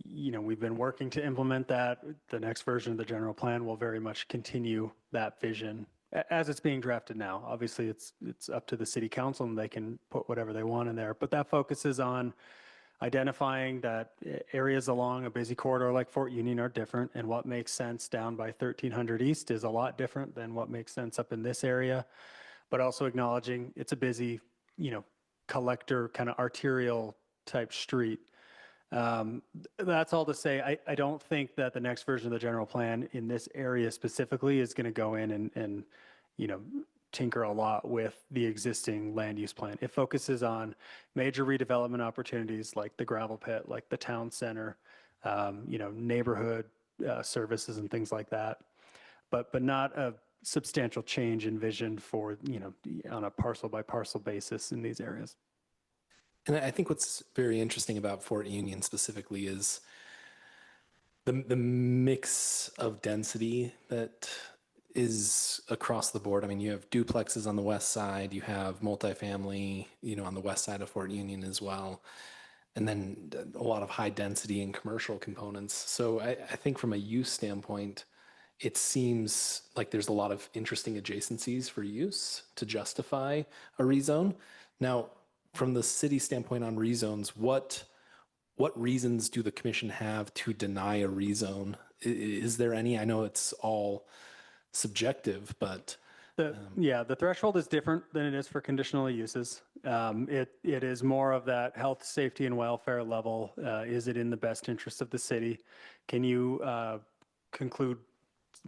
We've been working to implement that. The next version of the general plan will very much continue that vision as it's being drafted now. Obviously, it's up to the city council and they can put whatever they want in there, but that focuses on identifying that areas along a busy corridor like Fort Union are different, and what makes sense down by 1300 East is a lot different than what makes sense up in this area, but also acknowledging it's a busy, collector kind of arterial type street. That's all to say, I don't think that the next version of the general plan in this area specifically is going to go in and tinker a lot with the existing land use plan. It focuses on major redevelopment opportunities like the gravel pit, like the town center, neighborhood services and things like that, but not a substantial change in vision for, on a parcel by parcel basis in these areas. And I think what's very interesting about Fort Union specifically is the mix of density that is across the board. I mean, you have duplexes on the west side, you have multifamily, on the west side of Fort Union as well, and then a lot of high density and commercial components. So I think from a use standpoint, it seems like there's a lot of interesting adjacencies for use to justify a rezone. Now, from the city standpoint on rezones, what reasons do the commission have to deny a rezone? Is there any? I know it's all subjective, but the threshold is different than it is for conditional uses. It is more of that health, safety, and welfare level. Is it in the best interest of the city? Can you conclude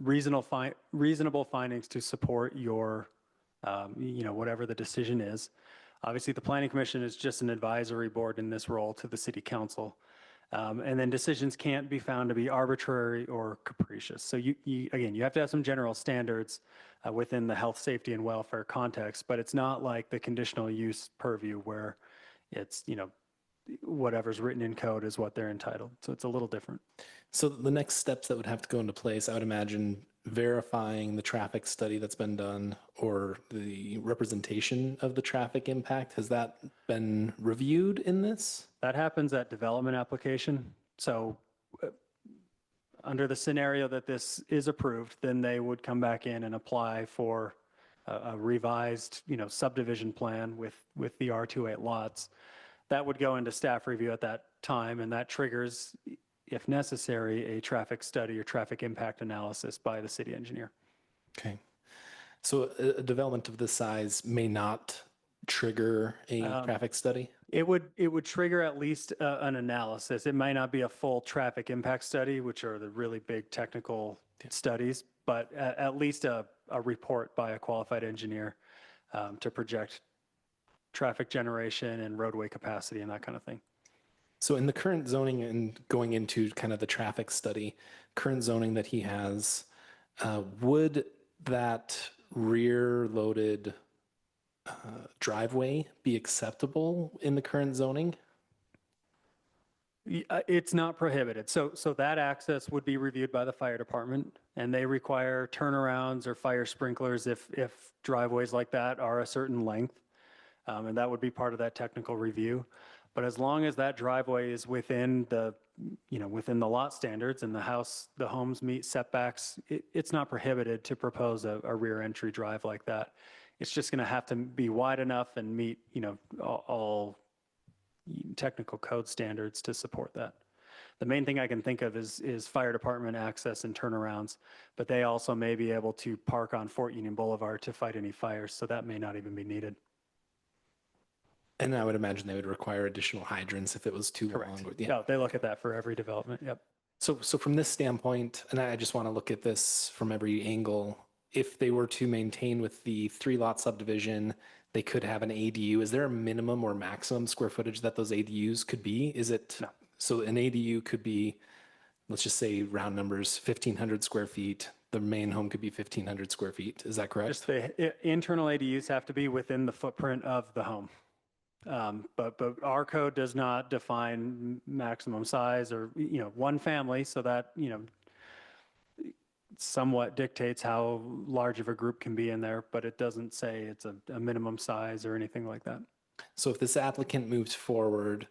reasonable findings to support your, whatever the decision is? Obviously, the Planning Commission is just an advisory board in this role to the City Council. And then decisions can't be found to be arbitrary or capricious. So you have to have some general standards within the health, safety, and welfare context, but it's not like the conditional use purview where it's, whatever's written in code is what they're entitled. So it's a little different. So the next steps that would have to go into place, I would imagine verifying the traffic study that's been done or the representation of the traffic impact. Has that been reviewed in this? That happens at development application. So under the scenario that this is approved, then they would come back in and apply for a revised, subdivision plan with the R28 lots. That would go into staff review at that time, and that triggers, if necessary, a traffic study or traffic impact analysis by the city engineer. Okay. So a development of this size may not trigger a traffic study? It would trigger at least an analysis. It might not be a full traffic impact study, which are the really big technical studies, but at least a report by a qualified engineer to project traffic generation and roadway capacity and that kind of thing. So in the current zoning and going into kind of the traffic study, current zoning that he has, would that rear loaded driveway be acceptable in the current zoning? It's not prohibited. So that access would be reviewed by the fire department, and they require turnarounds or fire sprinklers if driveways like that are a certain length. And that would be part of that technical review. But as long as that driveway is within the lot standards and the homes meet setbacks, it's not prohibited to propose a rear entry drive like that. It's just going to have to be wide enough and meet, all technical code standards to support that. The main thing I can think of is fire department access and turnarounds, but they also may be able to park on Fort Union Boulevard to fight any fires, so that may not even be needed. And I would imagine they would require additional hydrants if it was too long. Yeah. No, they look at that for every development. Yep. So from this standpoint, and I just want to look at this from every angle, if they were to maintain with the 3-lot subdivision, they could have an ADU. Is there a minimum or maximum square footage that those ADUs could be? Is it? No. So an ADU could be let's just say round numbers, 1,500 square feet. The main home could be 1,500 square feet. Is that correct? Just the internal ADUs have to be within the footprint of the home. But our code does not define maximum size or, one family, so that, somewhat dictates how large of a group can be in there, but it doesn't say it's a minimum size or anything like that. So if this applicant moved forward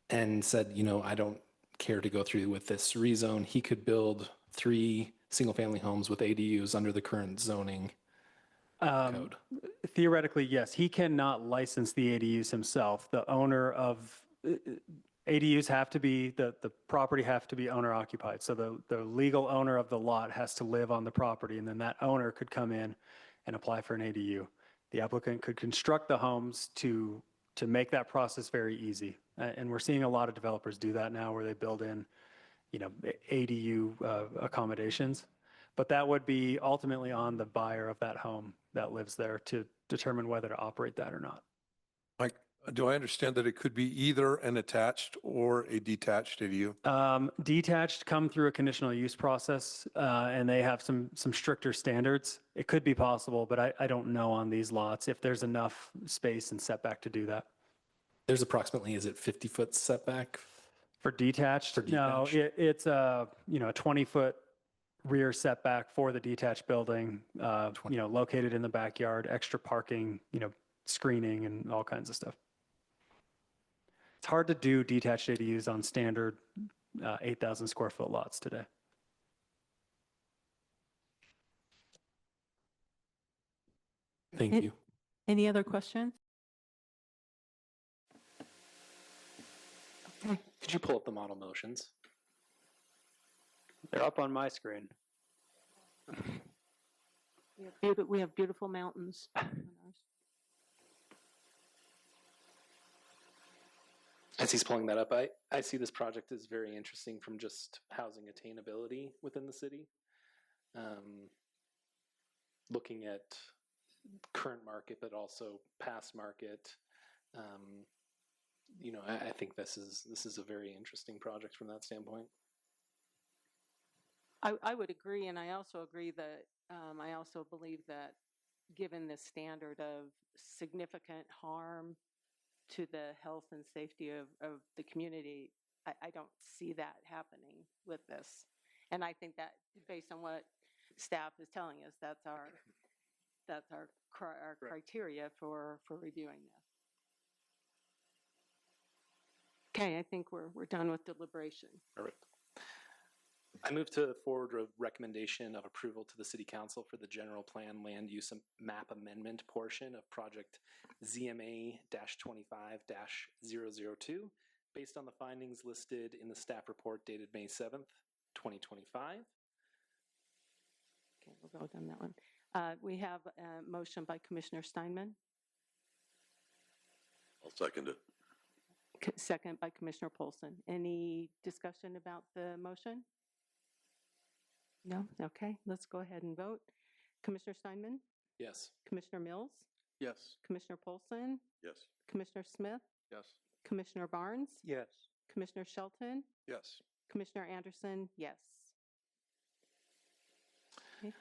and said, I don't care to go through with this rezone, he could build 3 single-family homes with ADUs under the current zoning code. Theoretically, yes. He cannot license the ADUs himself. The owner of ADUs have to be, the property have to be owner occupied. So the legal owner of the lot has to live on the property, and then that owner could come in and apply for an ADU. The applicant could construct the homes to make that process very easy. And we're seeing a lot of developers do that now, where they build in, ADU accommodations. But that would be ultimately on the buyer of that home that lives there to determine whether to operate that or not. Mike, do I understand that it could be either an attached or a detached ADU? Detached come through a conditional use process, and they have some stricter standards. It could be possible, but I don't know on these lots if there's enough space and setback to do that. There's approximately, is it 50-foot setback? For detached? No, it's a 20-foot rear setback for the detached building, located in the backyard, extra parking, screening and all kinds of stuff. It's hard to do detached ADUs on standard 8,000 square foot lots today. Thank you. Any other questions? Could you pull up the model motions? They're up on my screen. We have beautiful mountains. As he's pulling that up, I see this project as very interesting from just housing attainability within the city. Looking at current market, but also past market. I think this is a very interesting project from that standpoint. I would agree, and I also agree that I also believe that given the standard of significant harm to the health and safety of the community, I don't see that happening with this. And I think that based on what staff is telling us, that's our criteria for reviewing this. Okay, I think we're done with deliberation. Perfect. I move to forward a recommendation of approval to the City Council for the general plan land use map amendment portion of project ZMA-25-002 based on the findings listed in the staff report dated May 7th, 2025. Okay, we'll go down that one. We have a motion by Commissioner Steinman. I'll second it. Second by Commissioner Polson. Any discussion about the motion? No? Okay, let's go ahead and vote. Commissioner Steinman? Yes. Commissioner Mills? Yes. Commissioner Polson? Yes. Commissioner Smith? Yes. Commissioner Barnes? Yes. Commissioner Shelton? Yes. Commissioner Anderson? Yes. Okay.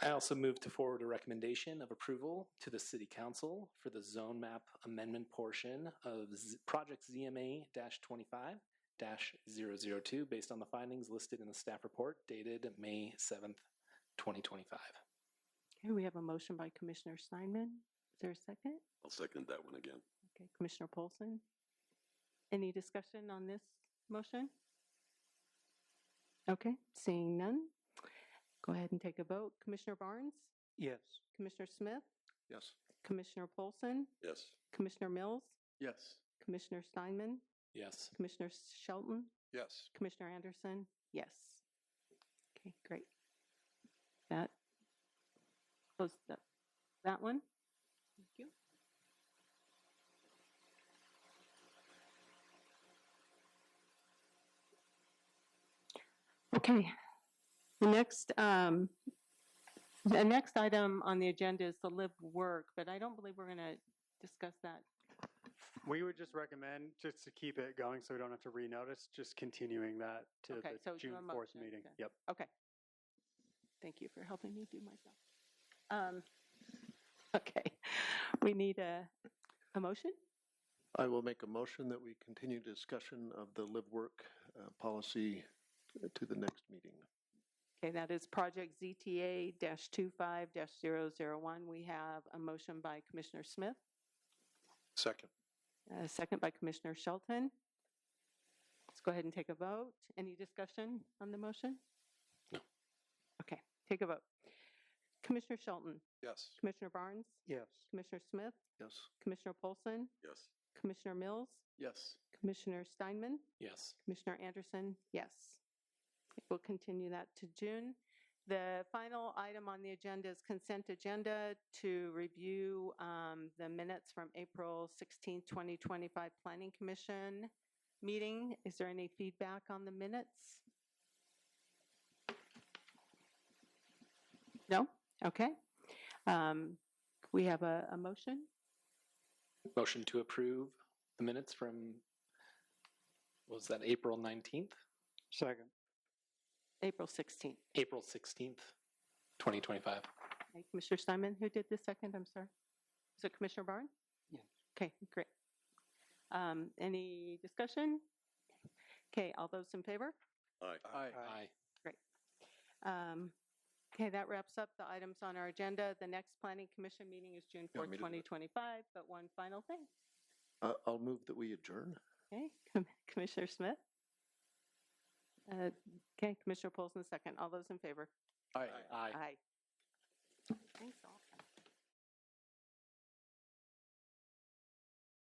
I also move to forward a recommendation of approval to the City Council for the zone map amendment portion of project ZMA-25-002 based on the findings listed in the staff report dated May 7th, 2025. Okay, we have a motion by Commissioner Steinman. Is there a second? I'll second that one again. Okay, Commissioner Polson. Any discussion on this motion? Okay, seeing none. Go ahead and take a vote. Commissioner Barnes? Yes. Commissioner Smith? Yes. Commissioner Polson? Yes. Commissioner Mills? Yes. Commissioner Steinman? Yes. Commissioner Shelton? Yes. Commissioner Anderson? Yes. Okay, great. That close that one. Thank you. Okay. The next item on the agenda is the live work, but I don't believe we're going to discuss that We would just recommend, just to keep it going so we don't have to renotice, just continuing that to Okay, the so do a June 4th motion, meeting. okay. Yep. Okay. Thank you for helping me do my job. Okay, we need a motion? I will make a motion that we continue discussion of the live work policy to the next meeting. Okay, that is project ZTA-25-001. We have a motion by Commissioner Smith, Second. a second by Commissioner Shelton. Let's go ahead and take a vote. Any discussion on the motion? No. Okay, take a vote. Commissioner Shelton, Yes. Commissioner Barnes, Yes. Commissioner Smith, Yes. Commissioner Polson, Yes. Commissioner Mills, Yes. Commissioner Steinman, Yes. Commissioner Anderson, yes. We'll continue that to June. The final item on the agenda is consent agenda to review the minutes from April 16, 2025 Planning Commission meeting. Is there any feedback on the minutes? No? Okay. We have a motion. Motion to approve the minutes from, what was that, April 19th? Second. April 16th. April 16th, 2025. Okay, Commissioner Steinman, who did the second? I'm sorry. Is it Commissioner Barnes? Yeah. Okay, great. Any discussion? Okay, all those in favor? Aye. Aye. Great. Okay, that wraps up the items on our agenda. The next Planning Commission meeting is June You want 4th, me to do it? 2025, but one final thing. I'll move that we adjourn. Okay, Commissioner Smith? Okay, Commissioner Polson, second. All those in favor? Aye. Aye. Aye.